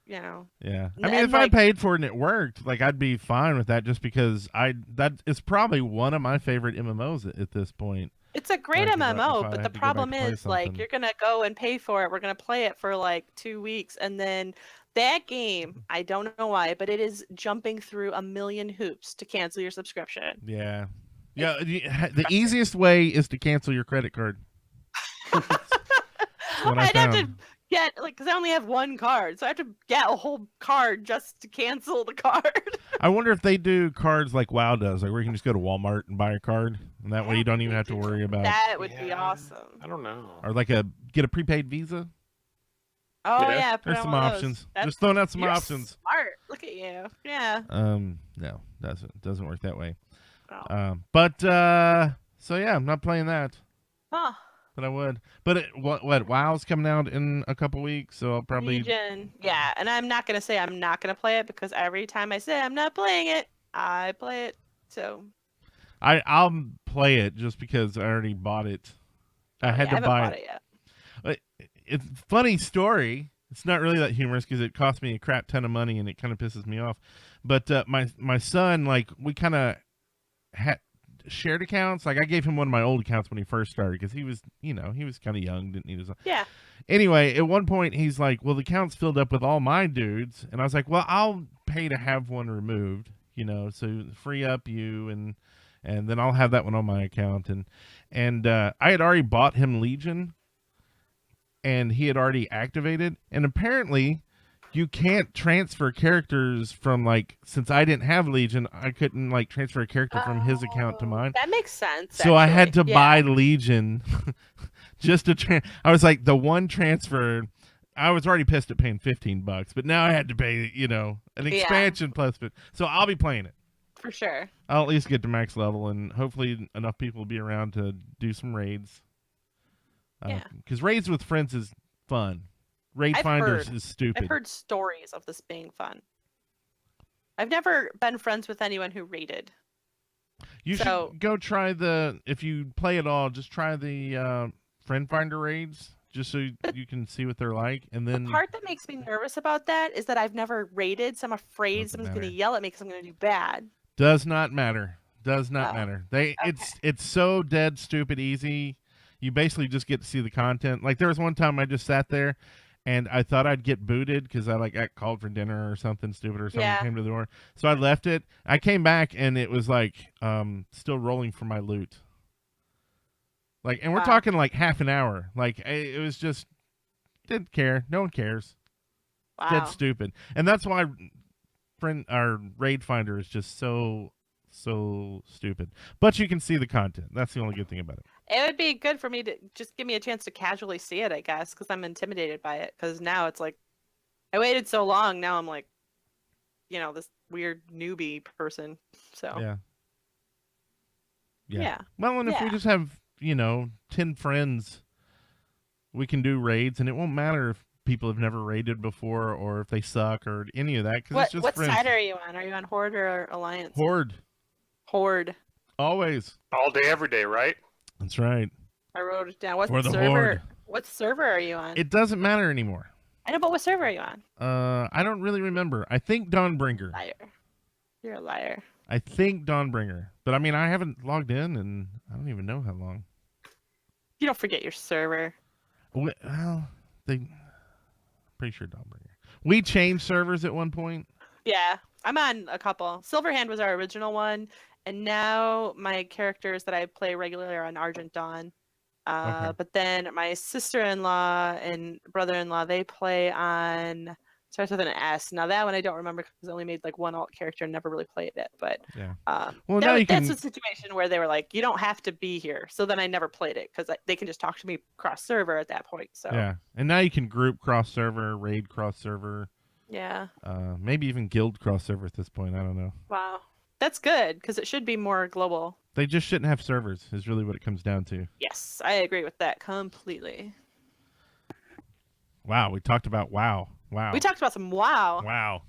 S6: Yeah.
S2: And-
S6: I mean,
S2: and,
S6: if I
S2: like-
S6: paid for it and it worked, like I'd be fine with that just because that is probably one of my favorite MMOs at this point.
S2: it's a great
S6: Like, if
S2: MMO.
S6: I
S2: But
S6: had
S2: the
S6: to go back
S2: problem
S6: to play
S2: is, like,
S6: something.
S2: you're gonna go and pay for it. We're gonna play it for like 2 weeks, and then that game, I don't know why, but it is jumping through a million hoops to cancel your subscription.
S6: Yeah. Yeah, the easiest way is to cancel your credit card. That's what I
S2: I'd have to
S6: found.
S2: get because I only have one card, so I have to get a whole card just to cancel the card.
S6: I wonder if they do cards like WoW does, like where you can just go to Walmart and buy a card, and that way you don't even have to worry about
S2: That would be
S1: Yeah.
S2: awesome.
S1: I don't know.
S6: or like get a prepaid Visa.
S2: Oh
S1: Yeah.
S2: yeah, put
S6: There's
S2: on
S6: some
S2: one of those.
S6: options.
S2: That's-
S6: Just throwing out some
S2: you're
S6: options.
S2: Smart. Look at you. Yeah.
S6: No, doesn't work that way.
S2: Oh.
S6: But so yeah, I'm not playing that,
S2: Huh.
S6: but I would. But what WoW's coming out in a couple weeks, so I'll probably
S2: Legion. Yeah, and I'm not gonna say I'm not gonna play it because every time I say I'm not playing it, I play it. So
S6: I'll play it just because I already bought it. I had
S2: I
S6: to
S2: haven't
S6: buy
S2: bought
S6: it.
S2: it yet.
S6: It's a funny story. It's not really that humorous because it cost me a crap ton of money and it kind of pisses me off. But my son, like, we kind of had shared accounts. Like, I gave him one of my old accounts when he first started because he was kind of young, didn't need his.
S2: Yeah.
S6: Anyway, at one point he's like, "Well, the account's filled up with all my dudes," and I was like, "Well, I'll pay to have one removed, so free up you and then I'll have that one on my account." And I had already bought him Legion. And he had already activated, and apparently you can't transfer characters from, like, since I didn't have Legion, I couldn't like transfer a character from his account to mine.
S2: That makes sense.
S6: So I had to
S2: actually.
S6: buy Legion just to I was like, the one transfer, I was already pissed at paying $15, but now I had to pay, an expansion plus. So I'll be playing it.
S2: For sure.
S6: I'll at least get to max level, and hopefully enough people will be around to do some raids.
S2: Yeah.
S6: Because raids with friends is fun. Raid
S2: I've
S6: Finders
S2: heard-
S6: is stupid.
S2: I've heard stories of this being fun. I've never been friends with anyone who raided.
S6: You
S2: so-
S6: should go try if you play it all, just try the Friend Finder raids. just so you can see what they're like, and then
S2: The part that makes me nervous about that is that I've never raided, so I'm afraid
S6: Doesn't
S2: someone's going
S6: matter.
S2: to yell at me because I'm going to do bad.
S6: does not matter. Does not
S2: Oh,
S6: matter. It's so dead stupid easy. You basically just get to see the content. Like there was one time I just sat there, and I thought I'd get booted because I like got called for dinner or something stupid or something
S2: Yeah.
S6: came to the door. So I left it. I came back and it was like still rolling for my loot. Like, and we're
S2: Wow.
S6: talking like half an hour. Like it was just didn't care. No one cares.
S2: Wow.
S6: Dead stupid. And that's why our raid finder is just so stupid. But you can see the content. That's the only good thing about it.
S2: It would be good for me to just give me a chance to casually see it, I guess, because I'm intimidated by it. Because now it's like, I waited so long. Now I'm like, this weird newbie person. So
S6: Yeah.
S2: yeah.
S6: Well, and if we
S2: Yeah.
S6: just have, 10 friends, we can do raids, and it won't matter if people have never raided before or if they suck or any of that, because it's just
S2: What
S6: friends.
S2: side are you on? Are you on Horde or Alliance?
S6: Horde.
S2: Horde.
S6: Always.
S1: All day, every day, right?
S6: That's right.
S2: I wrote it down. What
S6: For the
S2: server?
S6: Horde.
S2: What server are you on?
S6: It doesn't matter anymore.
S2: I know, but what server are you on?
S6: I don't really remember. I think Dawnbringer.
S2: Liar. You're a liar.
S6: I think Dawnbringer. But I mean, I haven't logged in, and I don't even know how long.
S2: You don't forget your server.
S6: Well, pretty sure Dawnbringer. We changed servers at one point.
S2: Yeah, I'm on a couple. Silverhand was our original one, and now my characters that I play regularly are on Argent Dawn.
S6: Okay.
S2: But then my sister-in-law and brother-in-law, they play on, starts with an S. Now that one I don't remember because I only made like one alt character and never really played it. But
S6: Yeah.
S2: well,
S6: now you
S2: that's
S6: can-
S2: a situation where they were like, you don't have to be here. So then I never played it because they can just talk to me cross server at that point. So
S6: Yeah. And now you can group cross server, raid cross server,
S2: yeah.
S6: maybe even guild cross server at this point. I don't know.
S2: Wow. That's good because it should be more global.
S6: They just shouldn't have servers, is really what it comes down to.
S2: Yes, I agree with that completely.
S6: Wow. We talked about WoW. Wow.
S2: We talked about some WoW.
S6: Wow.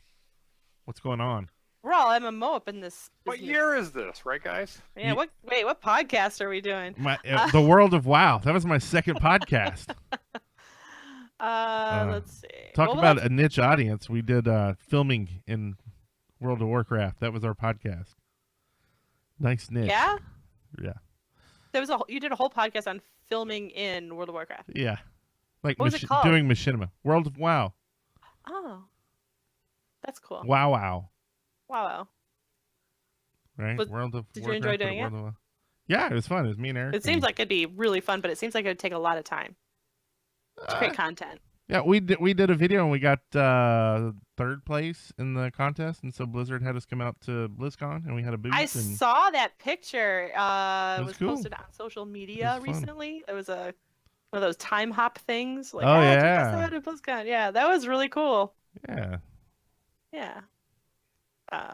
S6: What's going on?
S2: We're all MMO up in this.
S1: What
S2: business.
S1: year is this, right, guys?
S2: Yeah. What podcast are we doing?
S6: The world of WoW. That was my second podcast.
S2: Let's see.
S6: Talk
S2: Well,
S6: about a niche audience. We did filming in World of Warcraft. That was our podcast. Nice niche.
S2: Yeah.
S6: Yeah.
S2: You did a whole podcast on filming in World of Warcraft.
S6: Yeah. Like
S2: What was it called?
S6: doing machinima. World of WoW.
S2: Oh, that's cool.
S6: Wow. Wow.
S2: Wow.
S6: Right?
S2: Was-
S6: World of
S2: did you
S6: Warcraft.
S2: enjoy
S6: or
S2: doing it?
S6: World of WoW. Yeah, it was fun. It was me and Eric.
S2: It seems like it'd be really fun, but it seems like it would take a lot of time. It's great content.
S6: Yeah, we did a video and we got third place in the contest, and so Blizzard had us come out to BlizzCon and we had a booth.
S2: I
S6: and
S2: saw that picture. It
S6: was
S2: was
S6: cool.
S2: posted on social media
S6: It was fun.
S2: recently. It was one of those time hop things. Like,
S6: Oh,
S2: check us
S6: yeah.
S2: out at BlizzCon. Yeah, that was really cool.
S6: Yeah,
S2: Yeah.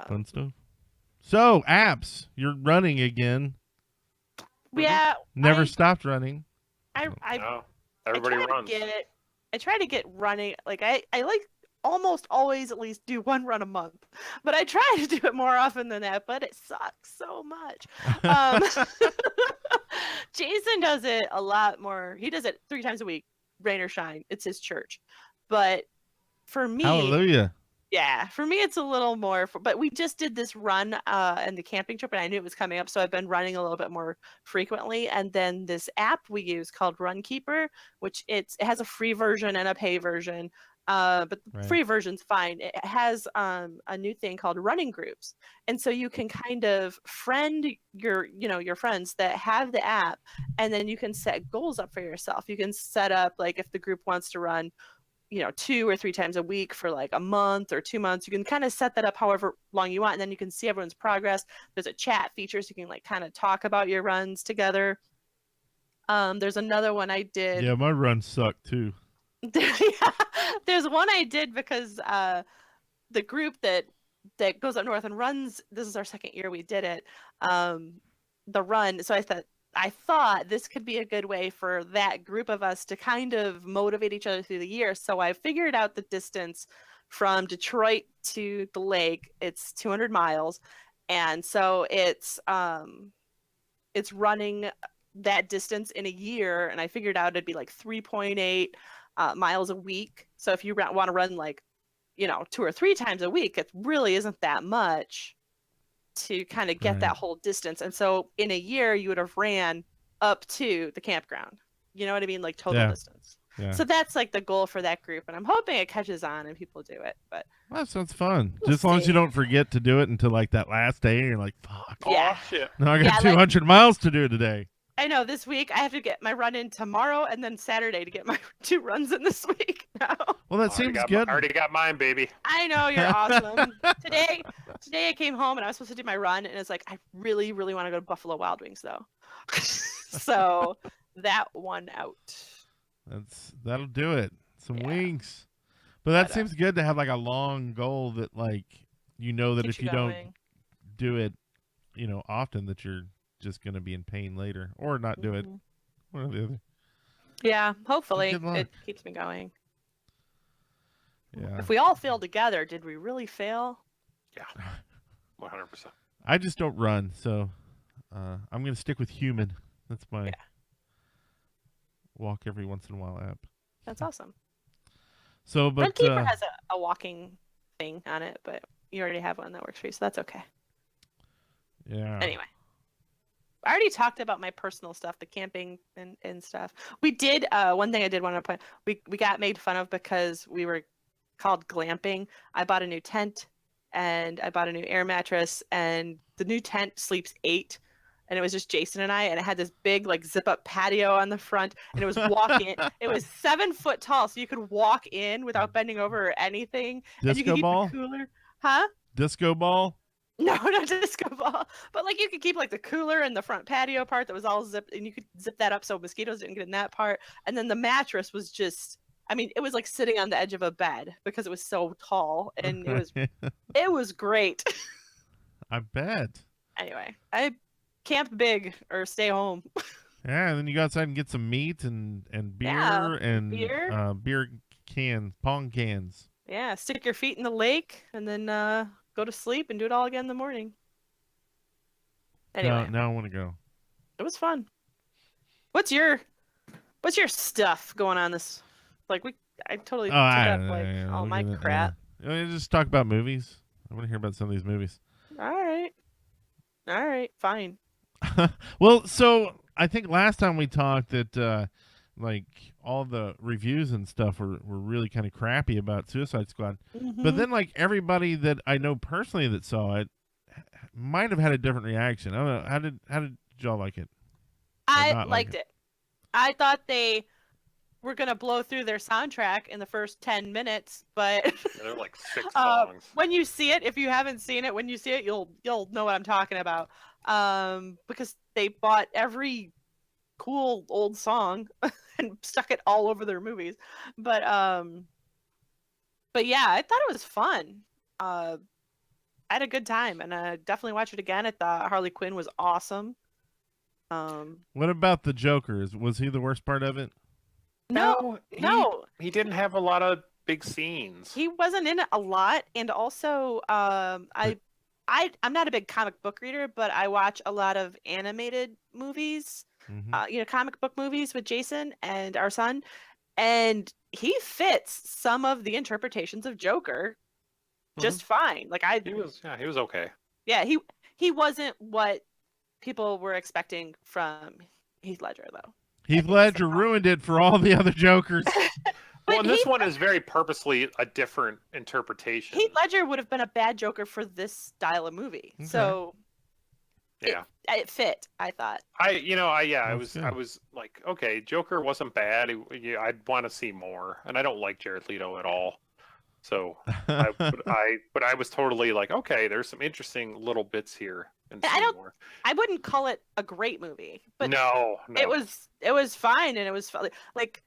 S6: fun stuff. So apps, you're running again.
S2: Yeah.
S6: Never
S2: I-
S6: stopped running.
S2: I
S1: No. Everybody runs.
S2: I try to get running. Like I like almost always at least do one run a month, but I try to do it more often than that. But it sucks so much. Jason does it a lot more. He does it 3 times a week, rain or shine. It's his church. But for me,
S6: Hallelujah.
S2: yeah, for me it's a little more. But we just did this run in the camping trip, and I knew it was coming up, so I've been running a little bit more frequently. And then this app we use called Runkeeper, which it has a free version and a pay version. But the
S6: Right.
S2: free version's fine. It has a new thing called running groups, and so you can kind of friend your friends that have the app, and then you can set goals up for yourself. You can set up like if the group wants to run 2 or 3 times a week for like a month or 2 months. You can kind of set that up however long you want, and then you can see everyone's progress. There's a chat feature so you can like kind of talk about your runs together. There's another one I did.
S6: Yeah, my run sucked too.
S2: Yeah, there's one I did because the group that goes up north and runs, this is our second year we did it, the run. So I thought this could be a good way for that group of us to kind of motivate each other through the year. So I figured out the distance from Detroit to the lake. It's 200 miles. And so it's running that distance in a year, and I figured out it'd be like 3.8 miles a week. So if you want to run like, 2 or 3 times a week, it really isn't that much to kind of get
S6: Right.
S2: that whole distance. And so in a year, you would have ran up to the campground. You know what I mean? Like total
S6: Yeah.
S2: distance.
S6: Yeah.
S2: So that's like the goal for that group, and I'm hoping it catches on and people do it. But
S6: Well, that sounds fun.
S2: We'll
S6: Just as long as
S2: see.
S6: you don't forget to do it until like that last day, and you're like, fuck.
S2: Yeah.
S1: Oh, shit.
S6: No, I got
S2: Yeah,
S6: 200 miles to do today.
S2: I know this week I have to get my run in tomorrow and then Saturday to get my 2 runs in this week. Now.
S6: Well, that seems
S1: I
S6: good.
S1: already got mine, baby.
S2: I know, you're awesome. Today I came home and I was supposed to do my run, and it's like I really, really want to go to Buffalo Wild Wings though. So that one out.
S6: That'll do it. Some
S2: Yeah.
S6: wings. But that
S2: But,
S6: seems good to have like a long goal that like that
S2: Keeps
S6: if you don't
S2: going.
S6: do it, often that you're just gonna be in pain later or not do it.
S2: Mhm.
S6: One or the other.
S2: Yeah, hopefully
S6: Good luck.
S2: it keeps me going.
S6: Yeah.
S2: If we all fail together, did we really fail?
S1: Yeah, 100%.
S6: I just don't run, so I'm gonna stick with human. That's my
S2: Yeah.
S6: walk every once in a while app.
S2: That's awesome.
S6: So, but
S2: Runkeeper has a walking thing on it, but you already have one that works for you, so that's okay.
S6: yeah.
S2: Anyway, I already talked about my personal stuff, the camping and stuff. We did one thing I did want to point. We got made fun of because we were called glamping. I bought a new tent and I bought a new air mattress, and the new tent sleeps 8. And it was just Jason and I, and it had this big like zip up patio on the front, and it was walking. It was 7 foot tall, so you could walk in without bending over or anything. And you could
S6: Disco
S2: keep
S6: ball?
S2: the cooler, huh?
S6: Disco ball.
S2: No, not disco ball. But like you could keep like the cooler and the front patio part that was all zipped, and you could zip that up so mosquitoes didn't get in that part. And then the mattress was just, I mean, it was like sitting on the edge of a bed because it was so tall, and it was great.
S6: I bet.
S2: Anyway, I camp big or stay home.
S6: Yeah, and then you go outside and get some meat and beer
S2: Yeah,
S6: and
S2: beer.
S6: beer cans, pong cans.
S2: Yeah, stick your feet in the lake and then go to sleep and do it all again in the morning. Anyway,
S6: Now I want to go.
S2: it was fun. What's your stuff going on this? Like I totally took
S6: I
S2: up
S6: don't know,
S2: like
S6: yeah,
S2: all
S6: we'll
S2: my
S6: get it,
S2: crap.
S6: Just talk about movies. I want to hear about some of these movies.
S2: All right, fine.
S6: Well, so I think last time we talked that like all the reviews and stuff were really kind of crappy about Suicide Squad. But
S2: Mhm.
S6: then like everybody that I know personally that saw it might have had a different reaction. I don't know. How did y'all like it?
S2: I
S6: not like
S2: liked it. I thought they were gonna blow through their soundtrack in the first 10 minutes, but
S1: They're like 6 songs.
S2: when you see it, if you haven't seen it, when you see it, you'll know what I'm talking about. Because they bought every cool old song and stuck it all over their movies. But yeah, I thought it was fun. I had a good time, and I definitely watch it again. I thought Harley Quinn was awesome.
S6: What about the Joker? Was he the worst part of it?
S2: No,
S1: He didn't have a lot of big scenes.
S2: he wasn't in it a lot, and also I'm not a big comic book reader, but I watch a lot of animated movies,
S6: Mhm.
S2: comic book movies with Jason and our son, and he fits some of the interpretations of Joker just fine. Like
S1: He was okay.
S2: yeah, he wasn't what people were expecting from Heath Ledger though.
S6: Heath
S2: think
S6: Ledger
S2: so.
S6: ruined it for all the other Jokers.
S1: Well, and
S2: Heath-
S1: this one is very purposely a different interpretation.
S2: Heath Ledger would have been a bad Joker for this style of movie,
S6: Okay.
S2: so
S1: Yeah.
S2: it fit. I thought.
S6: That's
S1: I
S6: good.
S1: was like, okay, Joker wasn't bad. I'd want to see more, and I don't like Jared Leto at all. So, but I was totally like, okay, there's some interesting little bits here. And
S2: I
S1: see
S2: don't-
S1: more.
S2: I wouldn't call it a great movie, but
S1: No.
S2: it was fine, and it was like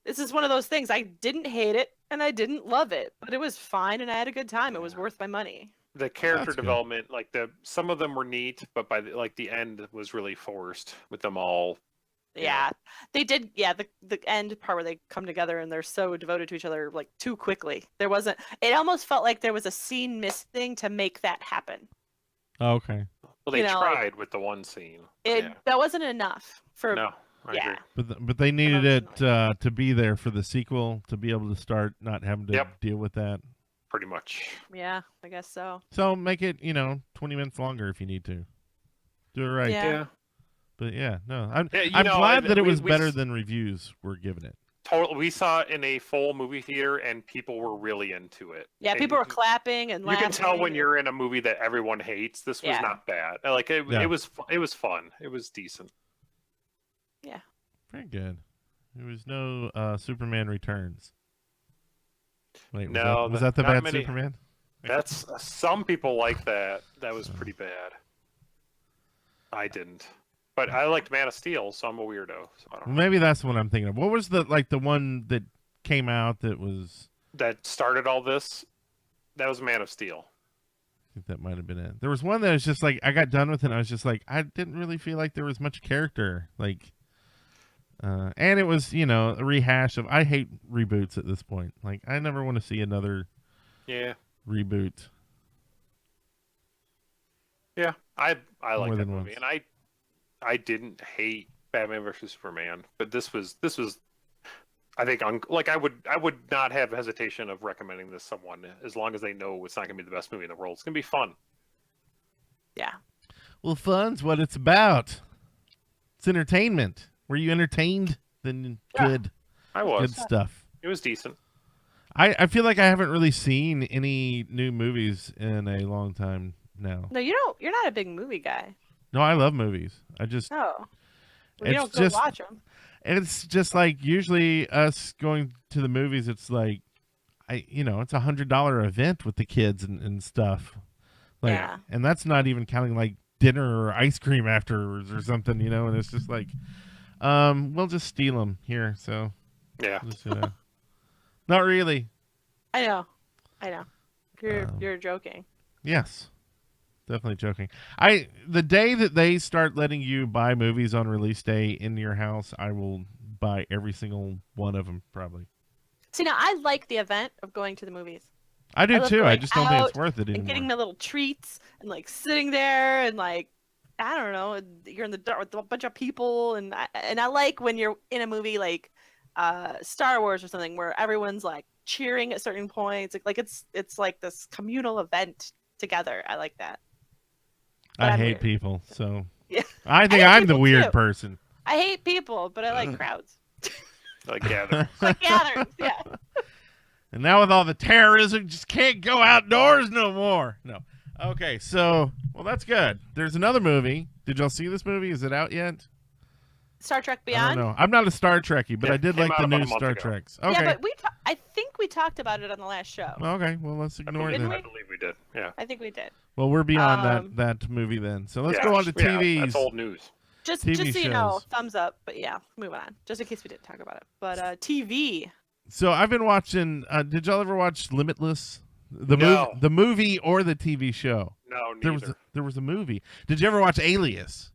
S2: this is one of those things. I didn't hate it and I didn't love it, but it was fine, and I had a good time. It was worth my money.
S1: The character
S6: That's good.
S1: development, like some of them were neat, but by the end was really forced with them all.
S2: Yeah, they did. Yeah, the end part where they come together and they're so devoted to each other like too quickly. There wasn't. It almost felt like there was a scene missing to make that happen.
S6: Okay.
S1: Well, they
S2: you know, like,
S1: tried with the one scene.
S2: that wasn't enough for
S1: No, I agree.
S6: But they needed it
S2: Emotionally.
S6: to be there for the sequel to be able to start not having to
S1: Yep.
S6: deal with that.
S1: Pretty much.
S2: Yeah, I guess so.
S6: So make it 20 minutes longer if you need to. Do it right.
S2: Yeah.
S6: But yeah, no, I'm
S1: Yeah, you
S6: I'm
S1: know,
S6: glad
S1: and
S6: that it
S1: we-
S6: was
S1: we
S6: better
S1: s-
S6: than reviews were giving it.
S1: Totally. We saw it in a full movie theater, and people were really into it.
S2: Yeah,
S1: And
S2: people
S1: you
S2: were
S1: can-
S2: clapping and
S1: You
S2: laughing.
S1: can tell when you're in a movie that everyone hates. This was
S2: Yeah.
S1: not bad. Like it
S6: Yeah.
S1: was fun. It was decent.
S6: Very good. There was no Superman Returns. Wait,
S1: No,
S6: was that the
S1: not
S6: bad
S1: many.
S6: Superman?
S1: That's some people like that. That was pretty bad. I didn't, but I liked Man of Steel, so I'm a weirdo. So I don't know.
S6: Maybe that's the one I'm thinking of. What was the one that came out that was?
S1: That started all this. That was Man of Steel.
S6: I think that might have been it. There was one that was just like I got done with it. And I was just like I didn't really feel like there was much character. And it was a rehash of. I hate reboots at this point. Like I never want to see another
S1: Yeah,
S6: reboot.
S1: yeah. I like
S6: More
S1: that
S6: than
S1: movie,
S6: once.
S1: and I didn't hate Batman versus Superman, but this was. I think I would not have hesitation of recommending this to someone as long as they know it's not going to be the best movie in the world. It's going to be fun.
S2: Yeah.
S6: Well, fun's what it's about. It's entertainment. Were you entertained? Then
S1: Yeah.
S6: good.
S1: I was.
S6: Good stuff.
S1: It was decent.
S6: I feel like I haven't really seen any new movies in a long time now.
S2: No, you don't. You're not a big movie guy.
S6: No, I love movies. I just
S2: No. Well, you
S6: It's
S2: don't go
S6: just-
S2: watch them.
S6: it's just like usually us going to the movies. It's like it's $100 event with the kids and stuff. Like,
S2: Yeah.
S6: and that's not even counting like dinner or ice cream afterwards or something. And it's just like, we'll just steal them here. So
S1: Yeah.
S6: just, not really.
S2: I know. You're
S6: Um,
S2: you're joking.
S6: Yes. Definitely joking. The day that they start letting you buy movies on release day in your house, I will buy every single one of them probably.
S2: See, now I like the event of going to the movies
S6: I do
S2: love
S6: too. I
S2: going
S6: just don't think it's
S2: out
S6: worth it
S2: and
S6: anymore.
S2: getting the little treats and like sitting there and like I don't know, you're in the dark with a bunch of people and I like when you're in a movie like Star Wars or something where everyone's like cheering at certain points. Like it's like this communal event together. I like that. But
S6: I
S2: I'm
S6: hate
S2: weird.
S6: people, so
S2: Yeah.
S6: I think
S2: hate
S6: I'm the
S2: people,
S6: weird
S2: too.
S6: person.
S2: I hate people, but I like crowds.
S1: Like gather.
S2: Like gatherings, yeah.
S6: And now with all the terrorism, just can't go outdoors no more. No. Okay, so that's good. There's another movie. Did y'all see this movie? Is it out yet?
S2: Star Trek
S6: I
S2: Beyond.
S6: don't know. I'm not a Star Trekkie, but
S1: Yeah,
S6: I did
S1: came
S6: like
S1: out
S6: the
S1: about
S6: new
S1: a month
S6: Star
S1: ago.
S6: Treks. Okay.
S2: Yeah, but I think we talked about it on the last show.
S6: Okay, well let's ignore it
S2: Didn't
S6: then.
S1: I believe we did. Yeah.
S2: I think we did.
S6: Well, we're beyond
S2: Um,
S6: that movie then. So let's
S1: Yeah,
S6: go on to
S1: yeah,
S6: TVs.
S1: That's old news.
S2: Just
S6: TV
S2: so you know,
S6: shows.
S2: thumbs up. But yeah, moving on. Just in case we didn't talk about it. But TV.
S6: So I've been watching. Did y'all ever watch Limitless?
S1: No.
S6: The movie or the TV show?
S1: No,
S6: There
S1: neither.
S6: was a movie. Did you ever watch Alias?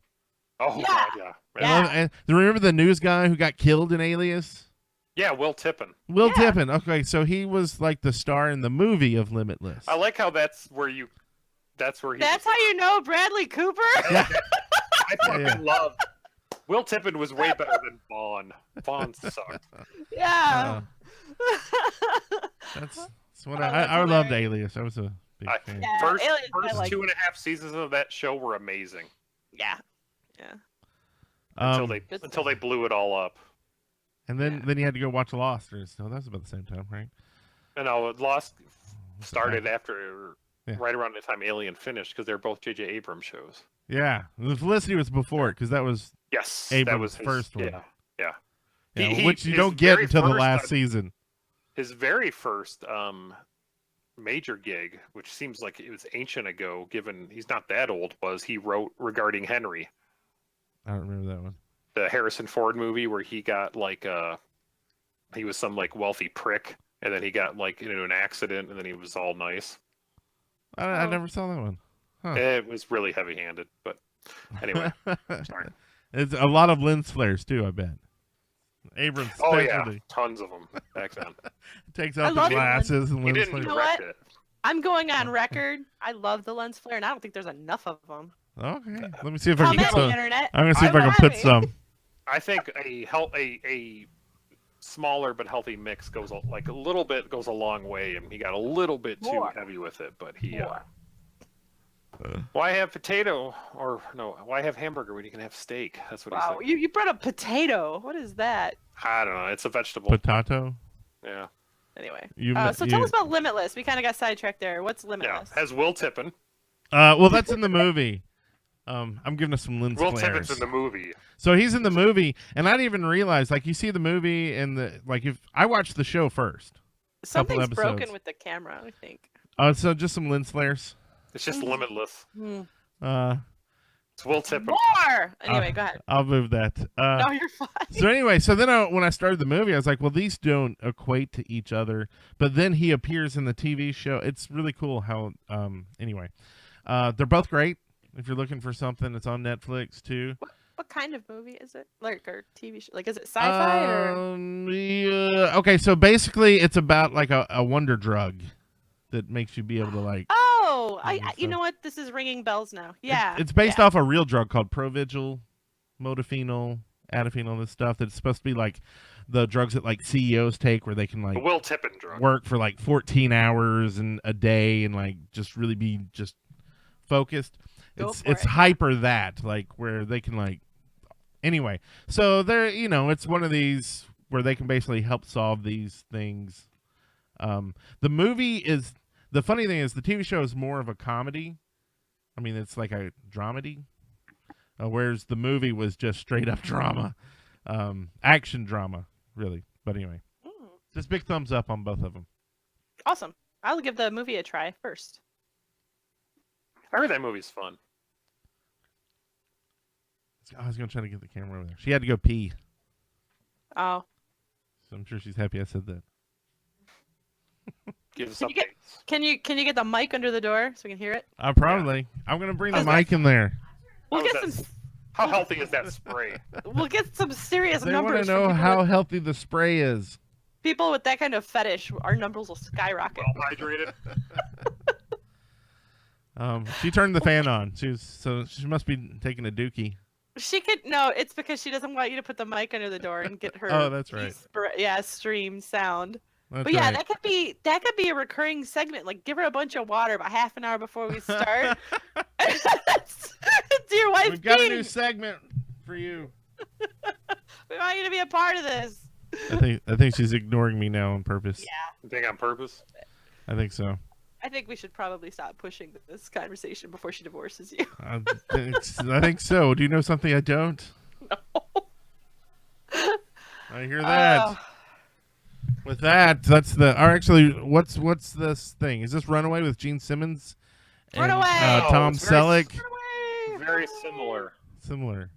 S1: Oh
S2: Yeah.
S1: God, yeah.
S2: Yeah.
S6: And remember the news guy who got killed in Alias?
S1: Yeah, Will Tippin.
S6: Will
S2: Yeah.
S6: Tippin. Okay, so he was like the star in the movie of Limitless.
S1: I like how that's where he.
S2: That's how you know Bradley Cooper.
S6: Yeah.
S1: I fucking
S6: Yeah.
S1: love. Will Tippin was way better than Vaughn. Vaughn sucked.
S2: Yeah.
S6: That's what
S2: Oh, that's
S6: I loved
S2: hilarious.
S6: Alias. I was a big
S1: I-
S6: fan.
S2: Yeah,
S1: First
S2: Alias, I like
S1: 2.5 seasons of that show were amazing
S2: yeah.
S1: until
S6: Um,
S1: they
S2: Good
S1: until they blew it all up.
S6: and then you had to go watch Lost. No, that was about the same time, right?
S1: And Lost started after,
S6: Yeah.
S1: right around the time Alien finished, because they're both J.J. Abrams shows.
S6: Yeah, the Felicity was before it because that was
S1: Yes, that
S6: Abrams'
S1: was his
S6: first one.
S1: Yeah, yeah.
S6: which you
S1: his
S6: don't get
S1: very
S6: until the
S1: first,
S6: last season.
S1: His very first major gig, which seems like it was ancient ago, given he's not that old, was he wrote Regarding Henry,
S6: I don't remember that one.
S1: the Harrison Ford movie where he got like he was some like wealthy prick, and then he got like into an accident, and then he was all nice.
S6: I
S2: Oh.
S6: never saw that one. Huh.
S1: It was really heavy-handed, but anyway, sorry.
S6: It's a lot of lens flares too, I bet. Abrams
S1: Oh yeah,
S6: specialty.
S1: tons of them back then.
S6: Takes
S2: I
S6: out the
S2: love it.
S6: glasses and
S1: He
S6: lens
S1: didn't
S6: flares.
S2: know
S1: direct
S2: what?
S1: it.
S2: I'm going on record. I love the lens flare, and I don't think there's enough of them.
S6: Okay. Let me see if I can
S2: Comment
S6: get
S2: on the
S6: some.
S2: internet.
S6: I'm gonna see if I
S2: I'm
S6: can put
S2: happy.
S6: some.
S1: I think a smaller but healthy mix goes like a little bit goes a long way, and he got a little bit too
S2: More.
S1: heavy with it. But he,
S2: More.
S1: why have potato or no? Why have hamburger when you can have steak? That's what
S2: Wow,
S1: he said.
S2: you brought up potato. What is that?
S1: I don't know. It's a vegetable.
S6: Potato.
S1: Yeah.
S2: Anyway,
S6: You.
S2: so tell us about Limitless. We kind of got sidetracked there. What's
S1: Yeah.
S2: Limitless?
S1: Has Will Tippin.
S6: Well, that's in the movie. I'm giving us some lens
S1: Will
S6: flares.
S1: Tippin's in the movie.
S6: So he's in the movie, and I didn't even realize. Like, you see the movie, and if I watched the show first.
S2: Something's
S6: episodes.
S2: broken with the camera, I think.
S6: So just some lens flares.
S1: It's just limitless.
S6: Uh,
S1: It's Will Tippin.
S2: More. Anyway, go ahead.
S6: I'll move that.
S2: No, you're fine.
S6: So anyway, then when I started the movie, I was like, well, these don't equate to each other. But then he appears in the TV show. It's really cool how. Anyway, they're both great. If you're looking for something, it's on Netflix too.
S2: What kind of movie is it? Like, or TV show? Like, is it sci-fi or?
S6: Yeah. Okay, so basically, it's about like a wonder drug that makes you be able to like.
S2: Oh,
S6: Yeah,
S2: you
S6: so-
S2: know what? This is ringing bells now. Yeah.
S6: It's based off a real drug called Provigil, modafinil, adafenil, this stuff that's supposed to be like the drugs that like CEOs take, where they can
S1: The
S6: like
S1: Will Tippin drug.
S6: work for like 14 hours and a day and like just really be just focused.
S2: Go
S6: It's
S2: for
S6: it's
S2: it.
S6: hyper that like where they can like anyway. So they're it's one of these where they can basically help solve these things. The movie is the funny thing is the TV show is more of a comedy. I mean, it's like a dramedy, whereas the movie was just straight up drama, action drama, really. But anyway, just big thumbs up on both of them.
S2: Awesome. I'll give the movie a try first.
S1: I heard that movie's fun.
S6: I was gonna try to get the camera over there. She had to go pee,
S2: Oh.
S6: so I'm sure she's happy I said that.
S1: Give us
S2: Can you get-
S1: updates.
S2: Can you get the mic under the door so we can hear it?
S6: Probably. I'm gonna bring the
S2: How's that?
S6: mic in there.
S2: We'll
S1: How is
S2: get
S1: that-
S2: some.
S1: How healthy is that spray?
S2: We'll get some serious
S6: They want
S2: numbers.
S6: to
S2: from
S6: know
S2: people
S6: how
S2: with,
S6: healthy the spray is.
S2: people with that kind of fetish. Our numbers will skyrocket.
S1: Well hydrated.
S6: She turned the fan on. So she must be taking a dookie.
S2: She could no. It's because she doesn't want you to put the mic under the door and get her.
S6: Oh, that's right.
S2: Stream sound.
S6: That's
S2: But yeah,
S6: right.
S2: that could be a recurring segment. Like, give her a bunch of water about half an hour before we start. It's your wife.
S6: We've got a
S2: Katie.
S6: new segment for you.
S2: We want you to be a part of this.
S6: I think she's ignoring me now on purpose.
S2: Yeah.
S1: You think on purpose?
S6: I think so.
S2: I think we should probably stop pushing this conversation before she divorces you.
S6: I think so. Do you know something I don't?
S2: No.
S6: I hear that.
S2: Oh.
S6: With that, that's the. Or actually, what's this thing? Is this Runaway with Gene Simmons? And,
S2: Runaway!
S6: Tom
S1: it's very
S6: Selleck.
S1: Very similar.
S6: Similar.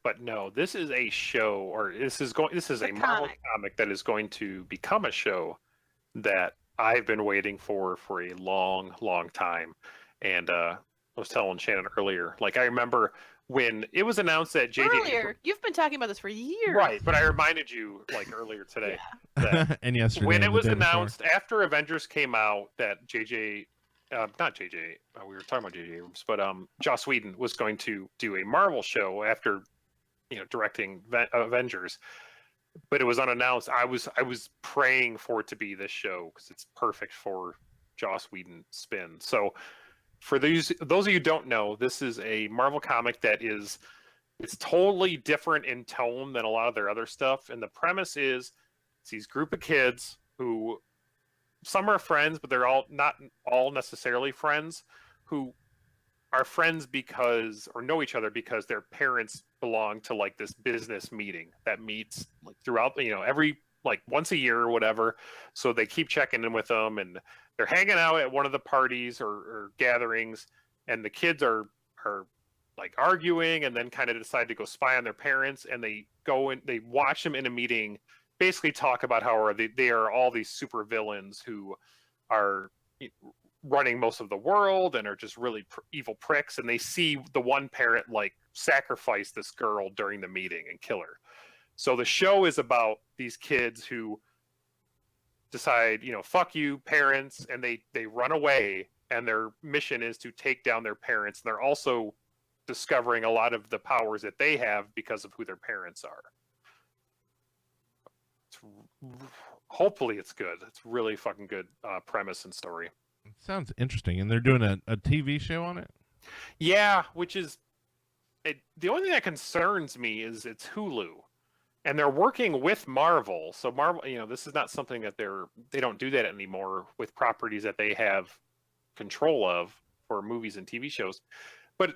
S1: But no, this is a show, or this is a
S2: a
S1: Marvel
S2: comic.
S1: comic that is going to become a show that I've been waiting for a long, long time. And I was telling Shannon earlier, like I remember when it was announced that JJ
S2: Earlier, you've been talking about this for years.
S1: right, but I reminded you like earlier today that
S6: And yesterday.
S1: when
S6: and
S1: it
S6: the
S1: was
S6: day before.
S1: announced after Avengers came out that not JJ, we were talking about JJ Abrams, but Joss Whedon was going to do a Marvel show after directing Avengers, but it was unannounced. I was praying for it to be this show because it's perfect for Joss Whedon spin. So for those of you who don't know, this is a Marvel comic that it's totally different in tone than a lot of their other stuff, and the premise is it's these group of kids who some are friends, but they're all not all necessarily friends, who are friends because or know each other because their parents belong to like this business meeting that meets like throughout every like once a year or whatever. So they keep checking in with them, and they're hanging out at one of the parties or gatherings, and the kids are like arguing, and then kind of decide to go spy on their parents, and they go and they watch them in a meeting basically talk about how they are all these super villains who are running most of the world and are just really evil pricks, and they see the one parent like sacrifice this girl during the meeting and kill her. So the show is about these kids who decide, fuck you parents, and they run away, and their mission is to take down their parents. And they're also discovering a lot of the powers that they have because of who their parents are. Hopefully it's good. It's really fucking good premise and story.
S6: It sounds interesting, and they're doing a TV show on it.
S1: Yeah, which is the only thing that concerns me is it's Hulu, and they're working with Marvel. So Marvel, this is not something that they don't do that anymore with properties that they have control of for movies and TV shows. But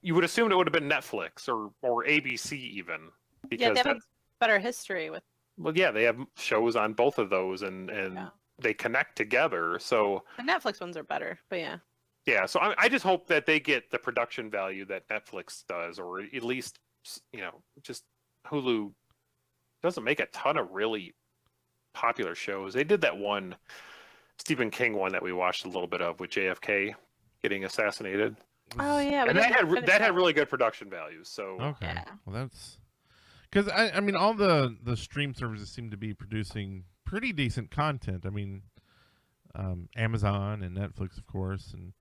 S1: you would assume it would have been Netflix or ABC even, because
S2: they have a better history with.
S1: Well, yeah, they have shows on both of those, and they connect together. So
S2: the Netflix ones are better, but yeah.
S1: Yeah, so I just hope that they get the production value that Netflix does, or at least, just Hulu doesn't make a ton of really popular shows. They did that one Stephen King one that we watched a little bit of with JFK getting assassinated.
S2: Oh yeah,
S1: and that had really good production values. So
S6: okay,
S2: yeah.
S6: Well that's because I mean all the stream services seem to be producing pretty decent content. I mean, Amazon and Netflix, of course, and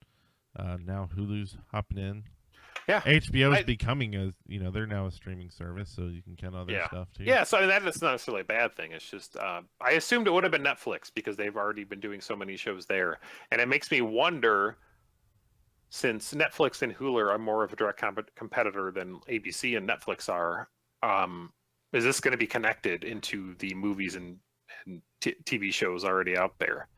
S6: now Hulu's hopping in.
S1: Yeah,
S6: HBO is becoming they're now a streaming service, so you can count other stuff too.
S1: Yeah, so that's not necessarily a bad thing. It's just I assumed it would have been Netflix because they've already been doing so many shows there, and it makes me wonder, since Netflix and Hulu are more of a direct competitor than ABC and Netflix are, is this going to be connected into the movies and TV shows already out there?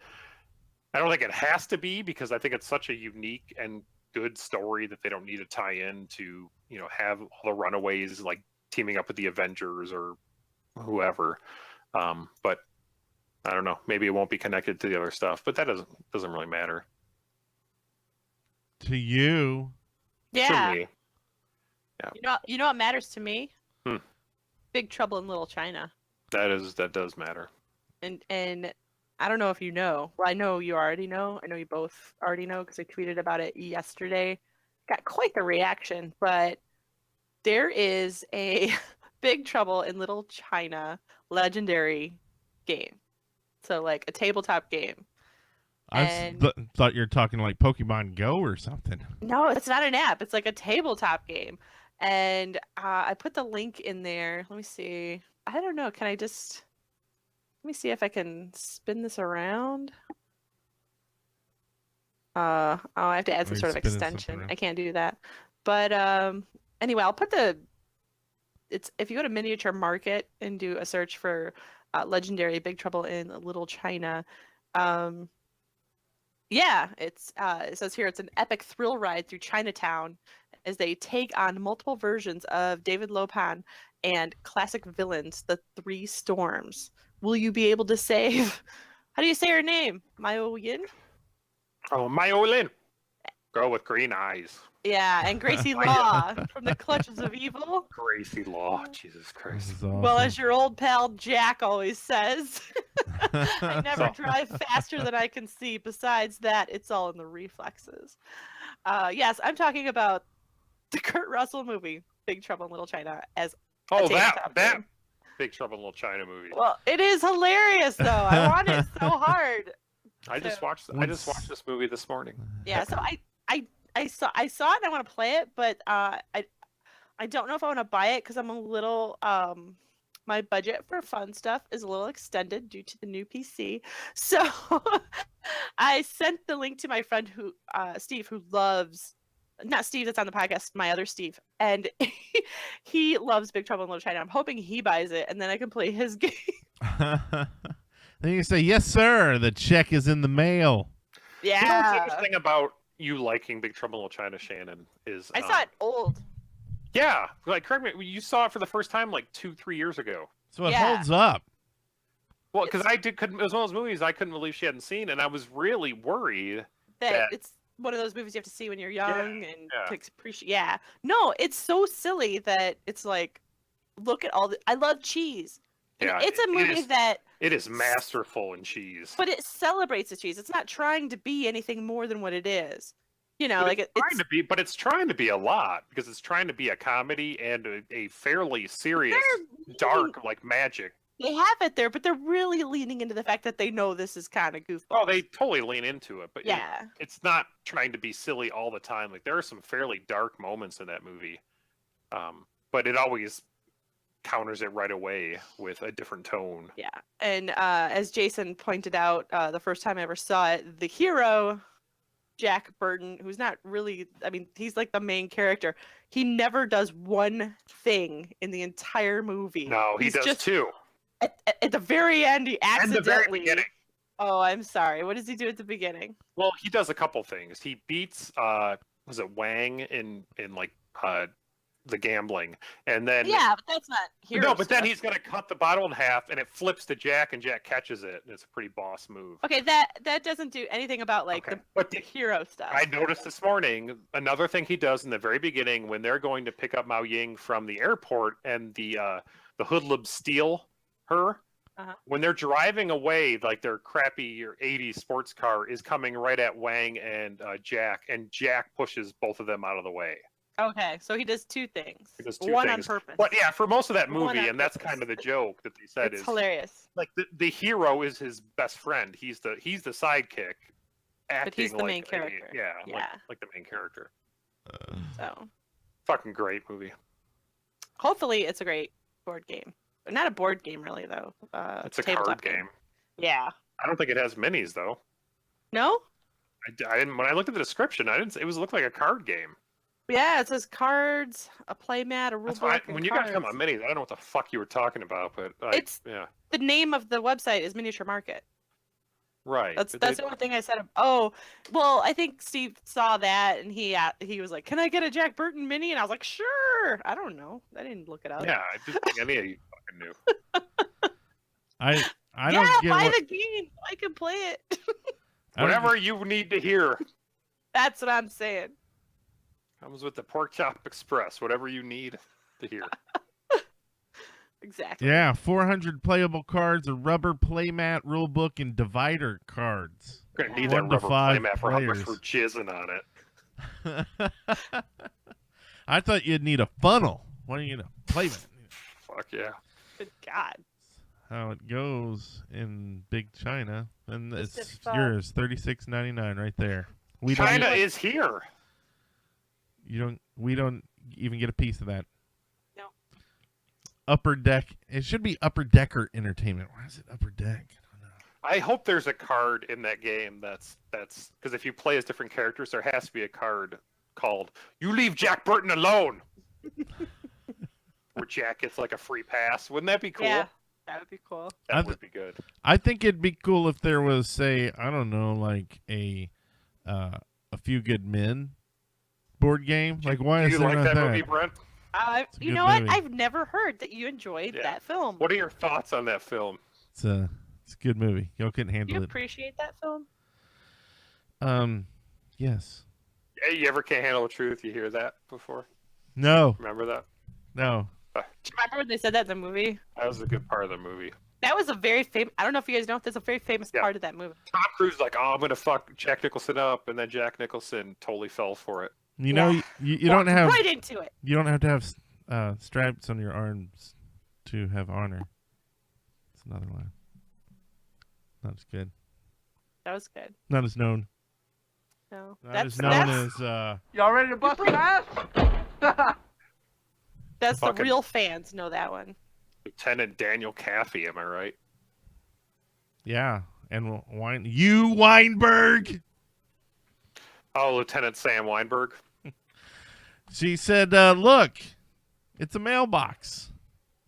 S1: I don't think it has to be, because I think it's such a unique and good story that they don't need to tie in to, have all the Runaways like teaming up with the Avengers or whoever. But I don't know. Maybe it won't be connected to the other stuff, but that doesn't really matter.
S6: To you.
S2: Yeah.
S1: To me. Yeah.
S2: You know what matters to me?
S1: Hmm.
S2: Big Trouble in Little China.
S1: That does matter.
S2: And I don't know if you know. Well, I know you already know. I know you both already know because I tweeted about it yesterday. Got quite the reaction, but there is a Big Trouble in Little China legendary game. So like a tabletop game.
S6: I thought you were talking like Pokemon Go or something.
S2: No, it's not an app. It's like a tabletop game. And I put the link in there. Let me see. I don't know. Can I just... Let me see if I can spin this around. I have to add some sort of extension. I can't do that. But anyway, I'll put if you go to Miniature Market and do a search for legendary Big Trouble in Little China, it says here it's an epic thrill ride through Chinatown as they take on multiple versions of David Lopan and classic villains, the Three Storms. Will you be able to save? How do you say her name? Myo Yin?
S1: Oh, Myo Lin. Girl with green eyes.
S2: Yeah, and Gracie Law from the Clutches of Evil.
S1: Gracie Law, Jesus Christ.
S6: Awesome.
S2: Well, as your old pal Jack always says, I never drive faster than I can see. Besides that, it's all in the reflexes. Yes, I'm talking about the Kurt Russell movie, Big Trouble in Little China, as
S1: that Big Trouble in Little China movie.
S2: Well, it is hilarious though. I want it so hard.
S1: I just watched this movie this morning.
S2: Yeah, so I saw it and I want to play it, but I don't know if I want to buy it because I'm a little my budget for fun stuff is a little extended due to the new PC. So I sent the link to my friend Steve, who loves, not Steve that's on the podcast, my other Steve, and he loves Big Trouble in Little China. I'm hoping he buys it and then I can play his game.
S6: Then you say, "Yes, sir. The check is in the mail."
S2: Yeah.
S1: You know what's interesting about you liking Big Trouble in Little China, Shannon, is
S2: I saw it old.
S1: Yeah, like correct me. You saw it for the first time like 2-3 years ago.
S6: So it holds up.
S1: Well, because it was one of those movies I couldn't believe she hadn't seen, and I was really worried
S2: that it's one of those movies you have to see when you're young and to appreciate. Yeah, no, it's so silly that it's like, look at all the. I love cheese. Yeah, it's a movie that
S1: it is masterful in cheese,
S2: but it celebrates the cheese. It's not trying to be anything more than what it is. You know,
S1: but it's trying to be a lot, because it's trying to be a comedy and a fairly serious, dark, like magic.
S2: They have it there, but they're really leaning into the fact that they know this is kind of goofball.
S1: Oh, they totally lean into it, but
S2: yeah.
S1: it's not trying to be silly all the time. Like there are some fairly dark moments in that movie, but it always counters it right away with a different tone.
S2: Yeah, and as Jason pointed out, the first time I ever saw it, the hero, Jack Burton, who's not really, I mean, he's like the main character. He never does one thing in the entire movie.
S1: No, he does
S2: just,
S1: too.
S2: At the very end, he
S1: And the very
S2: accidentally.
S1: beginning.
S2: Oh, I'm sorry. What does he do at the beginning?
S1: Well, he does a couple things. He beats was it Wang in like the gambling, and then
S2: Yeah, but that's not hero
S1: no, but then
S2: stuff.
S1: he's gonna cut the bottle in half, and it flips to Jack, and Jack catches it, and it's a pretty boss move.
S2: Okay, that doesn't do anything about like
S1: Okay. But
S2: the hero stuff.
S1: I noticed this morning another thing he does in the very beginning when they're going to pick up Mao Ying from the airport, and the hoodlums steal her.
S2: Uh-huh.
S1: When they're driving away, like their crappy 80s sports car is coming right at Wang and Jack pushes both of them out of the way.
S2: Okay, so he does two things.
S1: He does two
S2: One
S1: things.
S2: on purpose.
S1: But yeah, for most of that
S2: One
S1: movie,
S2: on
S1: and that's
S2: purpose.
S1: kind of the joke that they said
S2: It's
S1: is
S2: hilarious.
S1: like the hero is his best friend. He's the sidekick, acting
S2: But he's the
S1: like
S2: main character.
S1: Yeah,
S2: Yeah.
S1: Like the main character.
S2: So
S1: Fucking great movie.
S2: hopefully it's a great board game. Not a board game really though.
S1: It's a
S2: tabletop
S1: card game.
S2: Yeah.
S1: I don't think it has minis though.
S2: No?
S1: I didn't. When I looked at the description, I didn't. It looked like a card game.
S2: Yeah, it says cards, a play mat, a rule
S1: That's why
S2: book, and
S1: when you got
S2: cards.
S1: talking about minis, I don't know what the fuck you were talking about, but yeah,
S2: The name of the website is Miniature Market.
S1: right.
S2: That's
S1: But
S2: the only thing I said. Oh, well, I think Steve saw that and he was like, "Can I get a Jack Burton mini?" And I was like, "Sure." I don't know. I didn't look it up.
S1: Yeah, I didn't think any of you fucking knew.
S6: I don't
S2: yeah,
S6: get
S2: buy
S6: what,
S2: the game. I can play it.
S6: I don't
S1: Whatever you need to hear
S2: That's what I'm saying.
S1: comes with the Pork Chop Express. Whatever you need to hear.
S2: Exactly.
S6: Yeah, 400 playable cards, a rubber playmat, rule book, and divider cards.
S1: We're gonna need
S6: One
S1: that
S6: to
S1: rubber
S6: five
S1: playmat for how much
S6: players.
S1: we're jizzing on it.
S6: I thought you'd need a funnel. What are you gonna playmat?
S1: Fuck yeah.
S2: Good God.
S6: How it goes in Big China, and
S2: Just
S6: it's
S2: if,
S6: yours, $36.99 right there. We
S1: China
S6: don't.
S1: is here.
S6: We don't even get a piece of that.
S2: No.
S6: Upper Deck. It should be Upper Decker Entertainment. Why is it Upper Deck? I don't know.
S1: I hope there's a card in that game that's because if you play as different characters, there has to be a card called "You Leave Jack Burton Alone," where Jack gets like a free pass. Wouldn't that be cool?
S2: Yeah, that would be cool.
S1: That would be good.
S6: I think it'd be cool if there was, say, I don't know, like a Few Good Men board game. Like, why
S1: Do
S6: is
S1: you
S6: there
S1: like
S6: not
S1: that
S6: that?
S1: movie, Brent?
S6: It's a
S2: You
S6: good
S2: know what?
S6: movie.
S2: I've never heard that you enjoyed
S1: Yeah.
S2: that film.
S1: What are your thoughts on that film?
S6: It's a good movie. Y'all couldn't
S2: Do
S6: handle
S2: you
S6: it.
S2: appreciate that film?
S6: Yes.
S1: Hey, you ever can't handle the truth? You hear that before?
S6: No.
S1: Remember that?
S6: No.
S2: Do you remember when they said that in the movie?
S1: That was a good part of the movie.
S2: That was a very famous. I don't know if you guys know if there's a very famous
S1: Yeah.
S2: part of that movie.
S1: Tom Cruise is like, oh, I'm gonna fuck Jack Nicholson up, and then Jack Nicholson totally fell for it.
S6: You know,
S2: Yeah.
S6: you don't have
S2: right into it.
S6: you don't have to have stripes on your arms to have honor. It's another line. Not as good.
S2: That was good.
S6: Not as known.
S2: No,
S6: Not as known as
S5: Y'all ready to bust some ass?
S2: that's the
S1: Fucking-
S2: real fans know that one.
S1: Lieutenant Daniel Caffey, am I right?
S6: yeah, and Weinberg.
S1: Oh, Lieutenant Sam Weinberg.
S6: She said, "Look, it's a mailbox."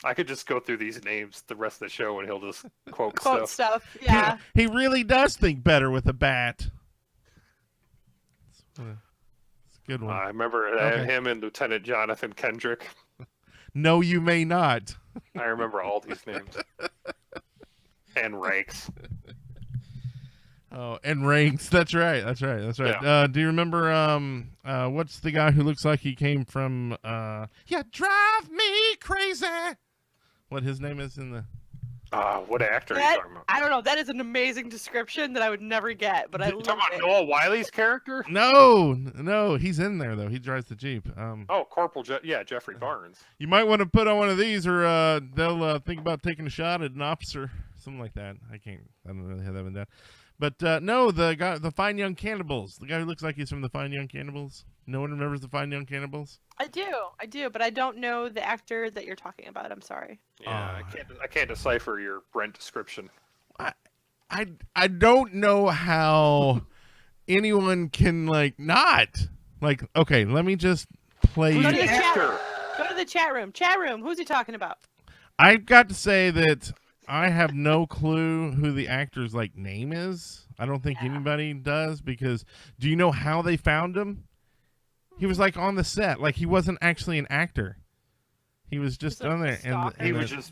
S1: I could just go through these names the rest of the show, and he'll just quote
S2: Quote
S1: stuff.
S2: stuff. Yeah.
S6: He really does think better with a bat. It's a good one.
S1: I remember
S6: Okay.
S1: him and Lieutenant Jonathan Kendrick.
S6: No, you may not.
S1: I remember all these names. And ranks.
S6: Oh, and ranks. That's right. That's right. That's right.
S1: Yeah.
S6: Do you remember what's the guy who looks like he came from You Drive Me Crazy? What his name is in the
S1: What actor are you
S2: That,
S1: talking about?
S2: I don't know. That is an amazing description that I would never get, but I
S1: You
S2: love
S1: talking about
S2: it.
S1: Noah Wiley's character?
S6: No, he's in there though. He drives the Jeep.
S1: Oh, Jeffrey Barnes.
S6: You might want to put on one of these, or they'll think about taking a shot at an officer, something like that. I don't really have that one down. But no, the guy, the Fine Young Cannibals, the guy who looks like he's from the Fine Young Cannibals. No one remembers the Fine Young Cannibals.
S2: I do, but I don't know the actor that you're talking about. I'm sorry.
S1: Yeah, I can't decipher your Brent description.
S6: I don't know how anyone can not okay. Let me just play.
S2: Go to the chat
S1: actor?
S2: room. Go to the chat room. Chat room. Who's he talking about?
S6: I've got to say that I have no clue who the actor's name is. I don't think anybody does, because do you know how they found him? He was on the set, he wasn't actually an actor. He was just on there,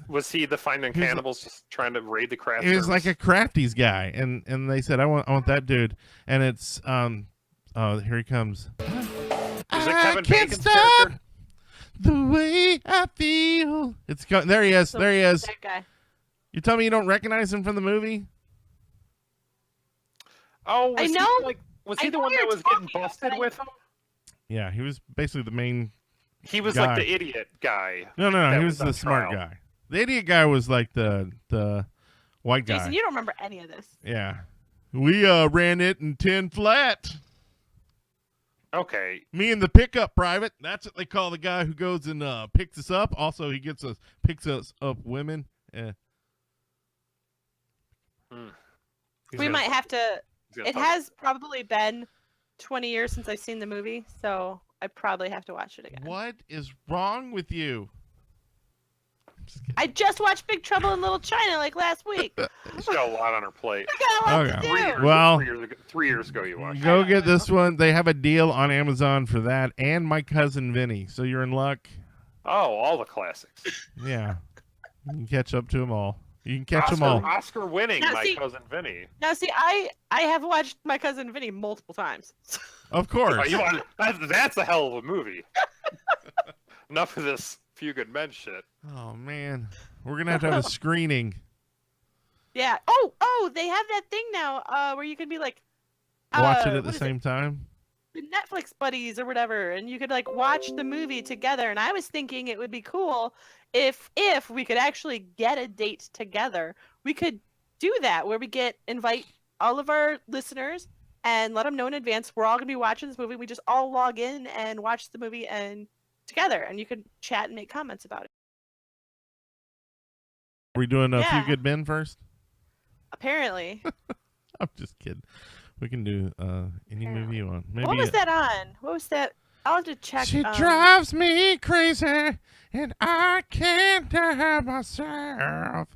S1: Was he the Finding Cannibals just trying to raid the craft?
S6: He was like a crafties guy, and they said I want that dude, and it's here he comes.
S1: Is it Kevin
S6: can't
S1: Bacon's
S6: stop
S1: character?
S6: the way I feel. There he is.
S2: So
S6: There he is.
S2: That guy.
S6: You tell me you don't recognize him from the movie?
S1: Oh,
S2: I know.
S1: Was
S2: I
S1: he the
S2: know
S1: one
S2: you're
S1: that was getting
S2: talking about,
S1: busted
S2: but I
S1: with?
S2: don't-
S6: Yeah, he was basically the main.
S1: He was
S6: guy.
S1: like the idiot guy.
S6: No,
S1: that
S6: he was
S1: on
S6: the smart
S1: trial.
S6: guy. The idiot guy was the white guy.
S2: Jason, you don't remember any of this.
S6: Yeah, we ran it in 10 flat.
S1: Okay.
S6: Me and the pickup private. That's what they call the guy who goes and picks us up. Also, he picks us up women. Yeah.
S2: We might have to.
S1: He's gonna
S2: It
S1: talk-
S2: has probably been 20 years since I've seen the movie, so I probably have to watch it again.
S6: What is wrong with you?
S2: I just watched Big Trouble in Little China last week.
S1: She's got a lot on her plate.
S2: I got a lot to
S6: Okay.
S2: do.
S6: Well-
S1: 3 years ago you watched.
S6: Go get this one. They have a deal on Amazon for that, and My Cousin Vinny. So you're in luck.
S1: Oh, all the classics.
S6: Yeah, you can catch up to them all. You can catch them all.
S1: Oscar winning,
S2: Now,
S1: My
S2: see-
S1: Cousin Vinny.
S2: Now, see, I have watched My Cousin Vinny multiple times.
S6: Of course.
S1: That's a hell of a movie. Enough of this Few Good Men shit.
S6: Oh man, we're gonna have to have a screening.
S2: Yeah. Oh, they have that thing now where you can be
S6: Watch it at
S2: what
S6: the
S2: is
S6: same time.
S2: the Netflix buddies or whatever, and you could watch the movie together. And I was thinking it would be cool if we could actually get a date together. We could do that where we invite all of our listeners and let them know in advance we're all gonna be watching this movie. We just all log in and watch the movie and together, and you could chat and make comments about it.
S6: Are we doing a Few
S2: Yeah.
S6: Good Men first?
S2: Apparently.
S6: I'm just kidding. We can do any movie you want. Maybe
S2: What was that on? What was that? I'll have to check.
S6: She drives me crazy, and I can't help myself.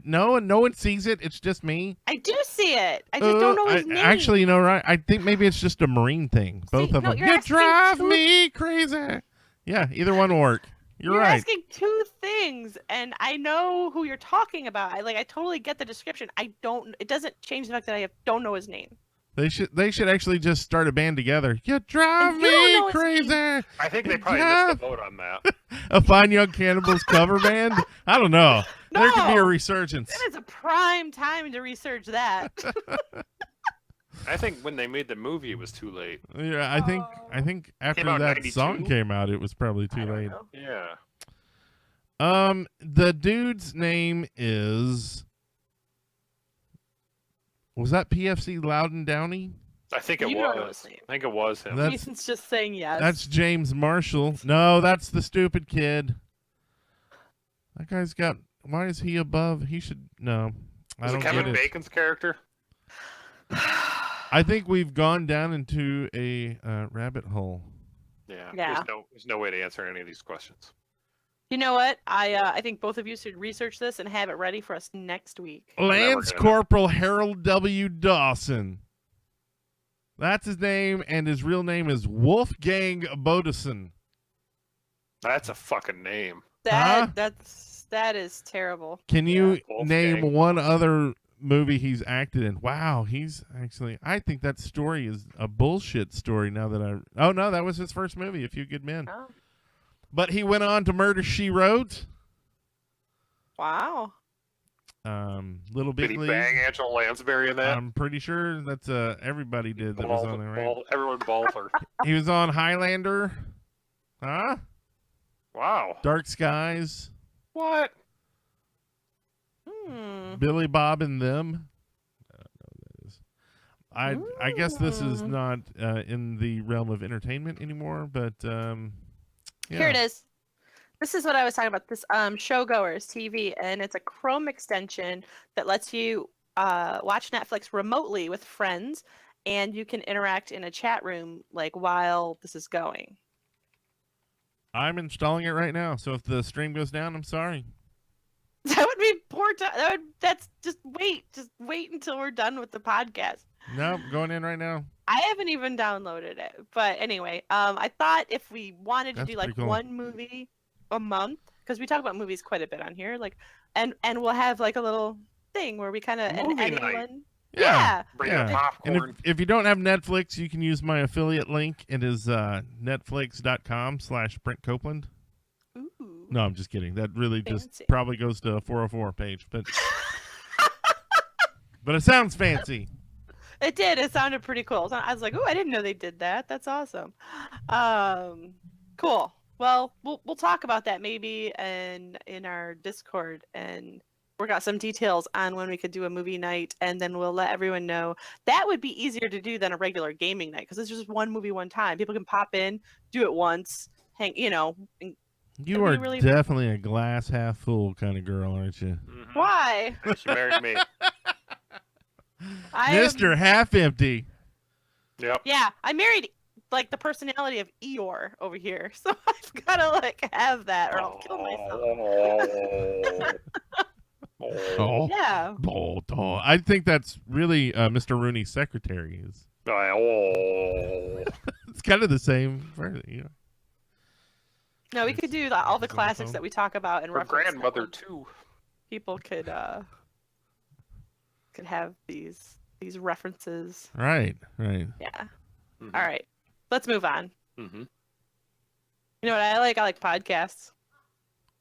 S6: No one sees it. It's just me.
S2: I do see it. I just don't know his name.
S6: Actually, you know, right? I think maybe it's just a Marine thing. Both of
S2: no,
S6: them.
S2: you're
S6: You
S2: asking
S6: drive
S2: two-
S6: me crazy. Yeah, either one will work. You're right.
S2: asking two things, and I know who you're talking about. I totally get the description. It doesn't change the fact that I don't know his name.
S6: They should actually just start a band together. You drive
S2: And you don't know
S6: me
S2: his
S6: crazy.
S2: name.
S1: I think they probably
S6: Yeah.
S1: missed the boat on that.
S6: A Fine Young Cannibals cover band? I don't know. There could be a
S2: No.
S6: resurgence.
S2: That is a prime time to research that.
S1: I think when they made the movie, it was too late.
S6: Yeah, I think after
S1: Came out in
S6: that
S1: 92?
S6: song came out, it was probably too
S2: I don't
S6: late.
S2: know.
S1: Yeah.
S6: The dude's name is. Was that PFC Loudon Downey?
S1: I think it
S2: You don't know
S1: was.
S2: his name.
S1: I think it was him.
S6: That's-
S2: Jason's just saying yes.
S6: That's James Marshall. No, that's the stupid kid. That guy's got. Why is he above? He should. No. I
S1: Was it
S6: don't
S1: Kevin
S6: get it.
S1: Bacon's character?
S6: I think we've gone down into a rabbit hole.
S1: Yeah.
S2: Yeah.
S1: There's no way to answer any of these questions.
S2: You know what? I think both of you should research this and have it ready for us next week.
S6: Lance
S1: gonna-
S6: Corporal Harold W. Dawson. That's his name, and his real name is Wolfgang Bodison.
S1: That's a fucking name.
S6: Huh?
S2: That is terrible.
S6: Can you
S1: Wolfgang.
S6: name one other movie he's acted in? Wow, he's actually. I think that story is a bullshit story. Now that I. Oh no, that was his first movie, A Few Good Men.
S2: Oh,
S6: But he went on to Murder, She Wrote.
S2: wow.
S6: Little
S1: Did
S6: Big
S1: he
S6: League.
S1: bang Angela Lansbury in that?
S6: I'm pretty sure that's everybody did that was on there, right?
S1: Everyone balled her.
S6: He was on Highlander. Huh?
S1: Wow.
S6: Dark Skies.
S1: What?
S6: Billy Bob and Them. I don't know what that is. I guess this is not in the realm of entertainment anymore, but yeah.
S2: Here it is. This is what I was talking about. This Showgoers TV, and it's a Chrome extension that lets you watch Netflix remotely with friends, and you can interact in a chat room like while this is going.
S6: I'm installing it right now, so if the stream goes down, I'm sorry.
S2: That would be poor time. That's just wait until we're done with the podcast.
S6: Nope, going in right now.
S2: I haven't even downloaded it, but anyway, I thought if we wanted to
S6: That's
S2: do like
S6: pretty cool.
S2: one movie a month, because we talk about movies quite a bit on here, like, and we'll have like a little thing where we kind of
S1: Movie night.
S2: anyone,
S6: Yeah.
S1: Bring
S6: Yeah.
S1: the popcorn.
S6: And if you don't have Netflix, you can use my affiliate link. It is netflix.com/Brent Copeland.
S2: Ooh.
S6: No, I'm just kidding. That really just
S2: Fancy.
S6: probably goes to a 404 page, but but it sounds fancy.
S2: It did. It sounded pretty cool. So I was like, "Oh, I didn't know they did that. That's awesome." Cool. Well, we'll talk about that maybe in our Discord and work out some details on when we could do a movie night, and then we'll let everyone know. That would be easier to do than a regular gaming night because it's just one movie one time. People can pop in, do it once, hang, and
S6: You
S2: That'd
S6: are
S2: be really-
S6: definitely a glass half full kind of girl, aren't you?
S1: Mhm.
S2: why?
S1: She married me.
S6: Mr. Half Empty.
S1: Yep.
S2: Yeah, I married like the personality of Eeyore over here, so I've gotta like have that or I'll kill myself.
S6: Oh.
S2: Yeah.
S6: Oh. I think that's really Mr. Rooney's secretary. It's kind of the same.
S2: No, we could do all the
S6: Is that the
S2: classics
S6: phone?
S2: that we talk about and
S1: Her
S2: reference
S1: grandmother
S2: them.
S1: too.
S2: People could have these references.
S6: Right.
S2: Yeah.
S1: Mhm.
S2: All right. Let's move on.
S1: Mhm.
S2: You know what I like? I like podcasts.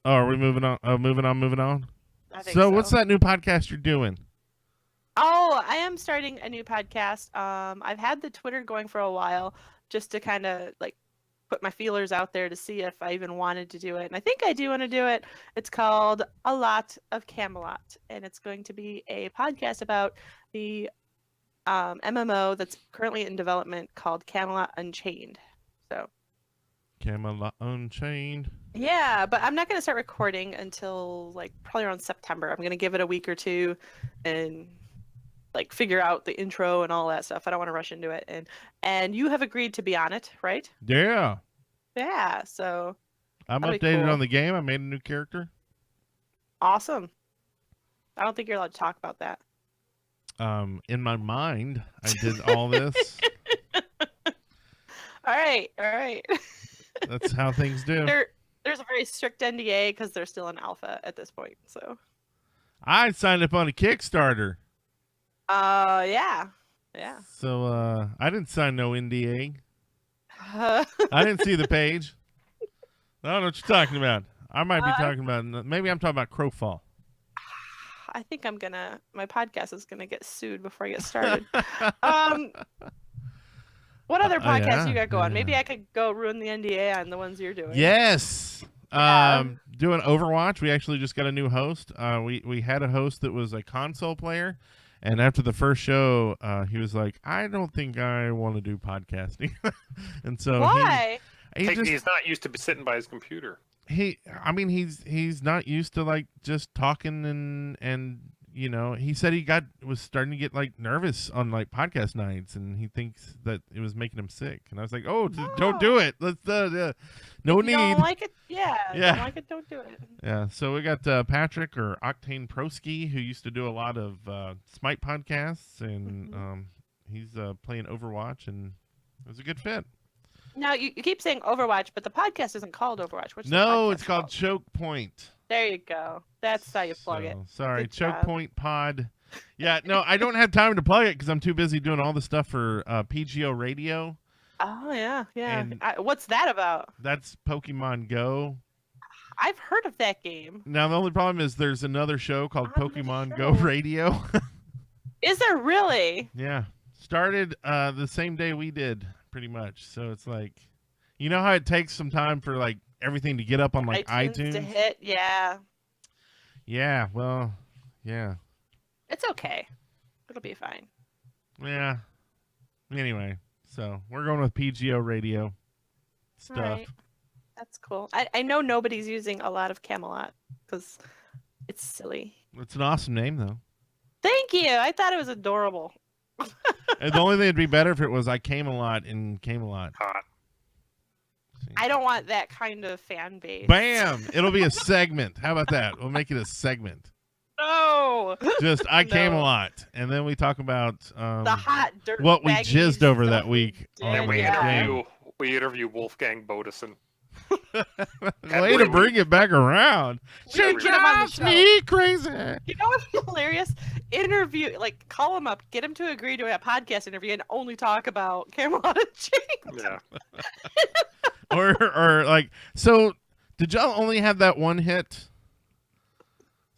S6: Oh, are we moving on? Moving on.
S2: I think
S6: So, what's that new podcast you're doing?
S2: Oh, I am starting a new podcast. I've had the Twitter going for a while just to kind of like put my feelers out there to see if I even wanted to do it. And I think I do want to do it. It's called A Lot of Camelot, and it's going to be a podcast about the MMO that's currently in development called Camelot Unchained. So
S6: Camelot Unchained.
S2: yeah, but I'm not going to start recording until like probably around September. I'm going to give it a week or two and like figure out the intro and all that stuff. I don't want to rush into it. And you have agreed to be on it, right?
S6: Yeah.
S2: Yeah, so
S6: I'm
S2: That'd be
S6: updated
S2: cool.
S6: on the game. I made a new character.
S2: awesome. I don't think you're allowed to talk about that.
S6: In my mind, I did all this.
S2: All right.
S6: That's how things do.
S2: There's a very strict NDA because they're still in alpha at this point. So
S6: I signed up on a Kickstarter.
S2: yeah.
S6: So I didn't sign no NDA. I didn't see the page. I don't know what you're talking about. I might be talking about, maybe I'm talking about Crowfall.
S2: I think my podcast is gonna get sued before I get started. What other podcasts
S6: yeah,
S2: you got going?
S6: yeah.
S2: Maybe I could go ruin the NDA on the ones you're doing.
S6: Yes.
S2: Yeah.
S6: Doing Overwatch. We actually just got a new host. We had a host that was a console player, and after the first show, he was like, "I don't think I want to do podcasting," and so
S2: Why?
S6: he just
S1: He's not used to be sitting by his computer.
S6: he's not used to like just talking and he said he was starting to get like nervous on like podcast nights, and he thinks that it was making him sick. And I was like, don't do it. Let's no
S2: If you
S6: need.
S2: don't like it, yeah. If you
S6: Yeah.
S2: don't like it, don't do it.
S6: Yeah, so we got Patrick or Octane Prosky, who used to do a lot of Smite podcasts, and he's playing Overwatch, and it was a good fit.
S2: Now you keep saying Overwatch, but the podcast isn't called Overwatch. What's the
S6: No,
S2: podcast
S6: it's called Choke Point.
S2: There you go. That's how you plug it.
S6: Sorry,
S2: Good
S6: Choke
S2: job.
S6: Point Pod. Yeah, no, I don't have time to plug it because I'm too busy doing all the stuff for PGO Radio.
S2: Oh yeah.
S6: And-
S2: What's that about?
S6: That's Pokemon Go.
S2: I've heard of that game.
S6: Now the only problem is there's another show called
S2: On the
S6: Pokemon Go
S2: show.
S6: Radio.
S2: Is there really?
S6: Yeah, started the same day we did, pretty much. So it's like, you know how it takes some time for like everything to get up on like iTunes.
S2: to hit. Yeah,
S6: Yeah, well, yeah,
S2: it's okay. It'll be fine.
S6: yeah. Anyway, so we're going with PGO Radio stuff.
S2: Right. That's cool. I know nobody's using a lot of Camelot because it's silly.
S6: It's an awesome name though.
S2: Thank you. I thought it was adorable.
S6: And the only thing that'd be better if it was I Came a Lot in Camelot.
S1: Hot.
S2: I don't want that kind of fan base.
S6: Bam! It'll be a segment. How about that? We'll make it a segment.
S2: No.
S6: Just I
S2: No.
S6: Came a Lot, and then we talk about
S2: The hot dirt.
S6: what we
S2: baggy
S6: jizzed over
S2: stuff
S6: that week.
S2: we
S6: on
S2: did,
S1: And we
S6: the
S2: yeah.
S6: game.
S1: interview Wolfgang Bodison.
S6: Way to bring it back around. She
S1: Get him on the
S6: drives
S2: show.
S6: me crazy.
S2: You know what's hilarious? Interview, like, call him up, get him to agree to a podcast interview, and only talk about Camelot and James.
S1: Yeah.
S6: or like, so did y'all only have that one hit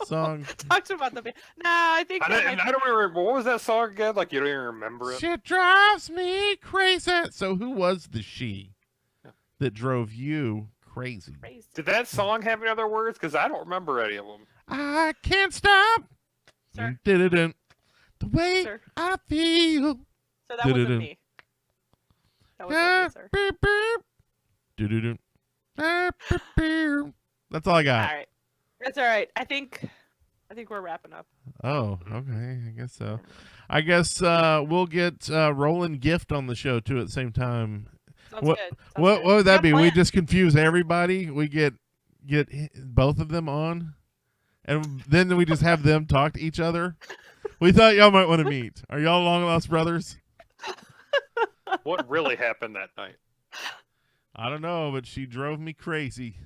S6: song?
S2: Talk to him about the. No, I think.
S1: I don't remember. What was that song again? Like, you don't even remember it?
S6: She drives me crazy. So who was the she that drove you crazy?
S2: Crazy.
S1: Did that song have any other words? Because I don't remember any of them.
S6: I can't stop.
S2: Sir.
S6: Dun-dun-dun. The way
S2: Sir.
S6: I feel.
S2: So that wasn't
S6: Dun-dun-dun.
S2: me. That wasn't me, sir.
S6: Beep, beep. Dun-dun-dun. Beep, beep. That's all I
S2: All
S6: got.
S2: right, that's all right. I think we're wrapping up.
S6: Oh, okay. I guess so. I guess we'll get Roland Gift on the show too at the same time.
S2: Sounds
S6: What-
S2: good. Sounds
S6: What
S2: good.
S6: would that
S2: Got
S6: be? We
S2: plans.
S6: just confuse everybody. We get both of them on, and then we just have them talk to each other. We thought y'all might want to meet. Are y'all long lost brothers?
S1: What really happened that night?
S6: I don't know, but she drove me crazy.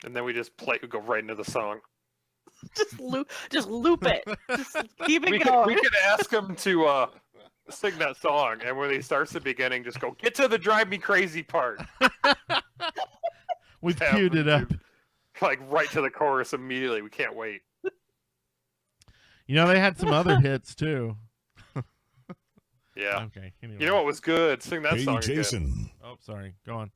S1: And then we just go right into the song.
S2: just loop it. Just keep it
S1: We
S2: going.
S1: could ask him to sing that song, and when he starts the beginning, just go, get to the drive me crazy part.
S6: We've
S1: Have
S6: queued it
S1: him
S6: up.
S1: do- Like, right to the chorus immediately. We can't wait.
S6: You know, they had some other hits too.
S1: Yeah.
S6: Okay. Anyway.
S1: You know what was good? Sing that
S5: Hey,
S1: song again.
S5: Jason.
S6: Oh, sorry. Go on.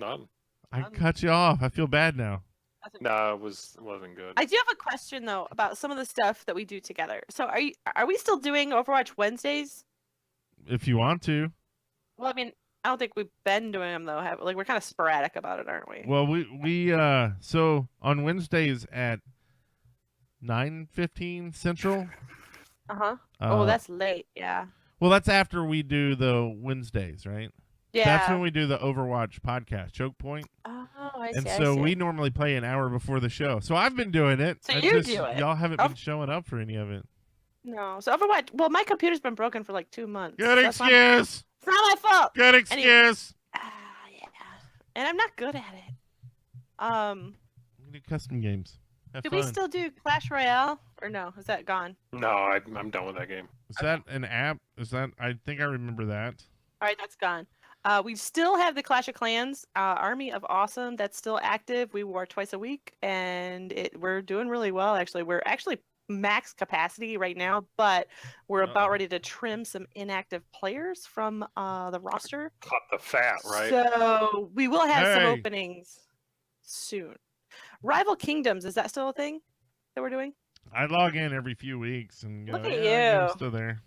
S1: None.
S6: I cut you off. I feel bad now.
S1: No, it wasn't good.
S2: I do have a question though about some of the stuff that we do together. So are we still doing Overwatch Wednesdays?
S6: If you want to.
S2: Well, I mean, I don't think we've been doing them though. Like we're kind of sporadic about it, aren't we?
S6: Well, we so on Wednesdays at 9:15 Central.
S2: Uh-huh. Oh, that's late. Yeah.
S6: Well, that's after we do the Wednesdays, right?
S2: Yeah.
S6: That's when we do the Overwatch podcast, Choke Point.
S2: Oh, I see.
S6: And
S2: I
S6: so
S2: see.
S6: we normally play an hour before the show. So I've been doing it.
S2: So
S6: I
S2: you
S6: just,
S2: do it.
S6: Y'all haven't
S2: Oh.
S6: been showing up for any of it.
S2: No. So Overwatch. Well, my computer's been broken for like 2 months.
S6: Good
S2: That's not-
S6: excuse.
S2: It's not my fault.
S6: Good excuse.
S2: Yeah. And I'm not good at it.
S6: We do custom games. Have
S2: Do
S6: fun.
S2: we still do Clash Royale or no? Is that gone?
S1: No, I'm done with that game.
S6: Is that an app? Is that? I think I remember that.
S2: All right, that's gone. We still have the Clash of Clans Army of Awesome that's still active. We war twice a week, and we're doing really well. Actually, we're actually max capacity right now, but we're about ready to trim some inactive players from the roster.
S1: Cut the fat, right?
S2: So we will have some
S6: Hey.
S2: openings soon. Rival Kingdoms, is that still a thing that we're doing?
S6: I log in every few weeks and go,
S2: Look at
S6: "Yeah, I'm
S2: you."
S6: still there.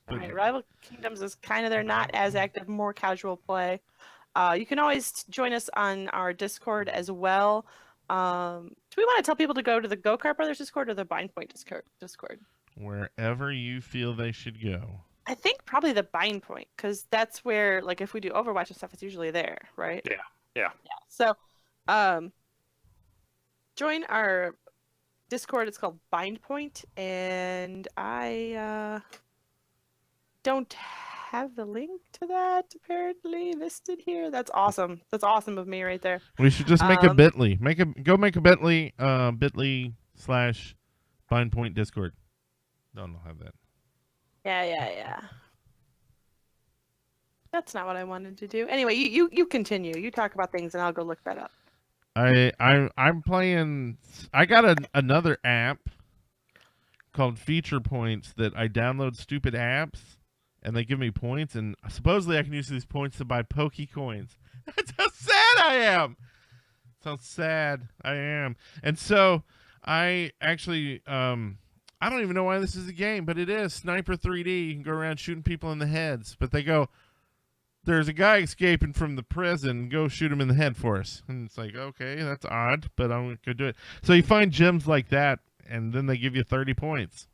S2: All
S6: But
S2: right, Rival Kingdoms is kind of they're not as active, more casual play. You can always join us on our Discord as well. Do we want to tell people to go to the Kart Brothers Discord or the Bind Point Discord?
S6: wherever you feel they should go.
S2: I think probably the Bind Point because that's where, like, if we do Overwatch and stuff, it's usually there, right?
S1: Yeah.
S2: So, join our Discord. It's called Bind Point, and I don't have the link to that apparently listed here. That's awesome. That's awesome of me right there.
S6: We should just make a
S2: Um,
S6: Bitly. Make a Bitly. Bitly/BindPoint Discord. No, I don't have that.
S2: Yeah. That's not what I wanted to do. Anyway, you continue. You talk about things, and I'll go look that up.
S6: I'm playing. I got another app called Feature Points that I download stupid apps, and they give me points, and supposedly I can use these points to buy Pokecoins. That's how sad I am. That's how sad I am. And so I actually, I don't even know why this is a game, but it is Sniper 3D. You can go around shooting people in the heads, but they go, there's a guy escaping from the prison. Go shoot him in the head for us. And it's like, okay, that's odd, but I'm going to do it. So you find gems like that, and then they give you 30 points.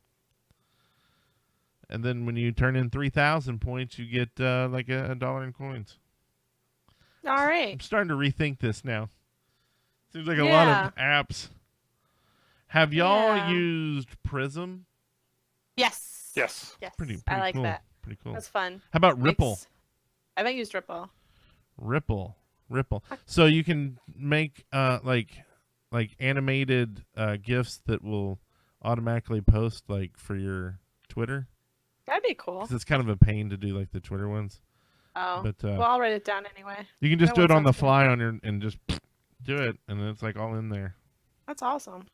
S6: And then when you turn in 3,000 points, you get like $1 in coins.
S2: All right.
S6: I'm starting to rethink this now. Seems like a lot of apps. Have y'all used Prism?
S2: Yes.
S1: Yes.
S6: Pretty
S2: I like
S6: cool.
S2: that.
S6: Pretty cool.
S2: That's fun.
S6: How about Ripple?
S2: I haven't used Ripple.
S6: Ripple. So you can make like animated GIFs that will automatically post like for your Twitter.
S2: That'd be cool.
S6: 'Cause it's kind of a pain to do like the Twitter ones.
S2: Oh.
S6: But
S2: Well, I'll write it down anyway.
S6: you can just
S2: That
S6: do it
S2: one
S6: on the
S2: sounds
S6: fly on your and just do it, and it's like all in there.
S2: That's awesome.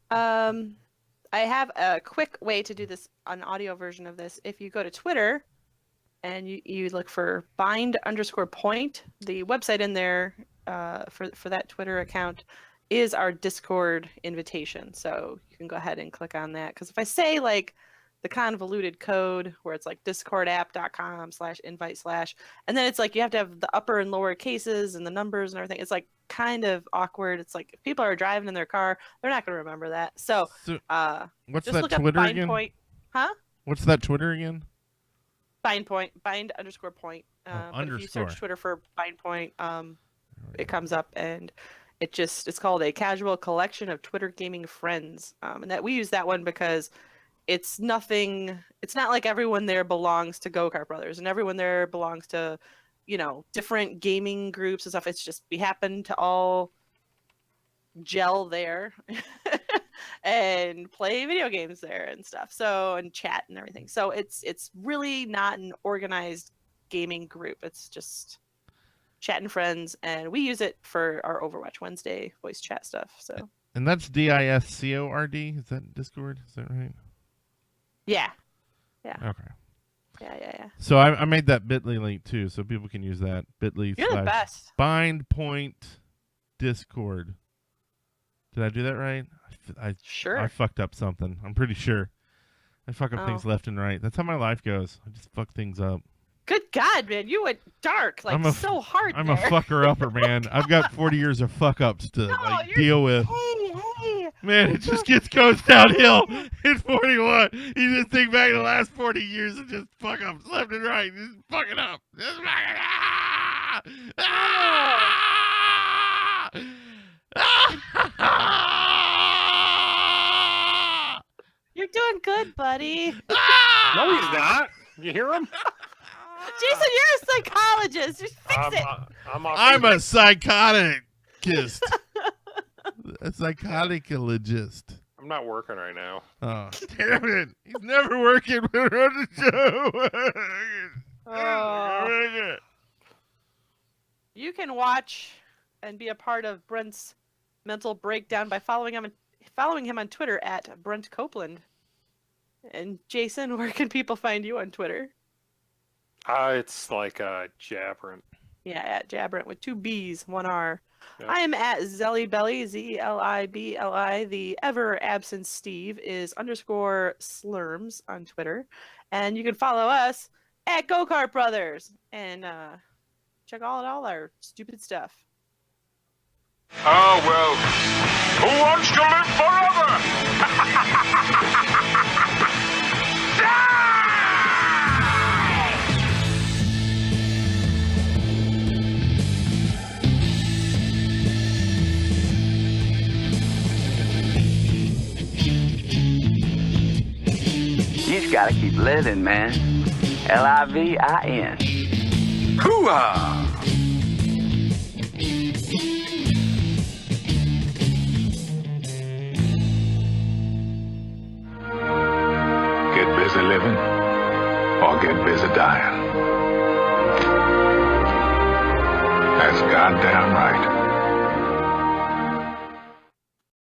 S2: I have a quick way to do this, an audio version of this. If you go to Twitter and you look for bind_point, the website in there for that Twitter account is our Discord invitation. So you can go ahead and click on that. Because if I say like the convoluted code where it's like discordapp.com/invite/, and then it's like you have to have the upper and lower cases and the numbers and everything. It's like kind of awkward. It's like if people are driving in their car, they're not going to remember that. So
S6: what's
S2: just
S6: that
S2: look
S6: Twitter
S2: up
S6: again?
S2: Point. Huh?
S6: What's that Twitter again?
S2: Bind_point. But if you search Twitter for bind_point, it comes up, and it's called a casual collection of Twitter gaming friends. And that we use that one because it's not like everyone there belongs to Kart Brothers and everyone there belongs to, different gaming groups and stuff. It's just we happen to all gel there and play video games there and stuff. So, and chat and everything. So it's really not an organized gaming group. It's just chatting friends, and we use it for our Overwatch Wednesday voice chat stuff. So. And
S6: that's Discord. Is that Discord? Is that right?
S2: Yeah.
S6: Okay.
S2: Yeah.
S6: So I made that bit.ly link too, so people can use that bit.ly
S2: You're the best.
S6: /BindPoint Discord. Did I do that right?
S2: Sure.
S6: I fucked up something. I'm pretty sure. I fuck up things left and right. That's how my life goes. I just fuck things up.
S2: Good God, man. You went dark, so hard
S6: I'm
S2: there.
S6: a fucker upper, man. I've got 40 years of fuck ups to deal with.
S2: Hey.
S6: Man, it just goes downhill in 41. You just think back to the last 40 years and just fuck ups left and right. Just fucking up. Just fucking
S2: You're doing good, buddy.
S1: No, he's not. You hear him?
S2: Jason, you're a psychologist. Just fix it.
S6: I'm a psychoticist. A psychoticalogist.
S1: I'm not working right now.
S6: Oh, damn it. He's never working when we're on the show.
S2: You can watch and be a part of Brent's mental breakdown by following him on Twitter at Brent Copeland. And Jason, where can people find you on Twitter?
S1: It's like Jabberant.
S2: Yeah, at Jabberant with 2 B's, 1 R.
S1: Yep.
S2: I am at Zelibeli, Zelibeli. The ever absent Steve is _Slurms on Twitter. And you can follow us at Kart Brothers and check out all our stupid stuff.
S5: Oh, well, who wants to live forever?
S7: You just gotta keep living, man. LIVIN.
S5: Hoo-ah! Get busy living or get busy dying. Goddamn right.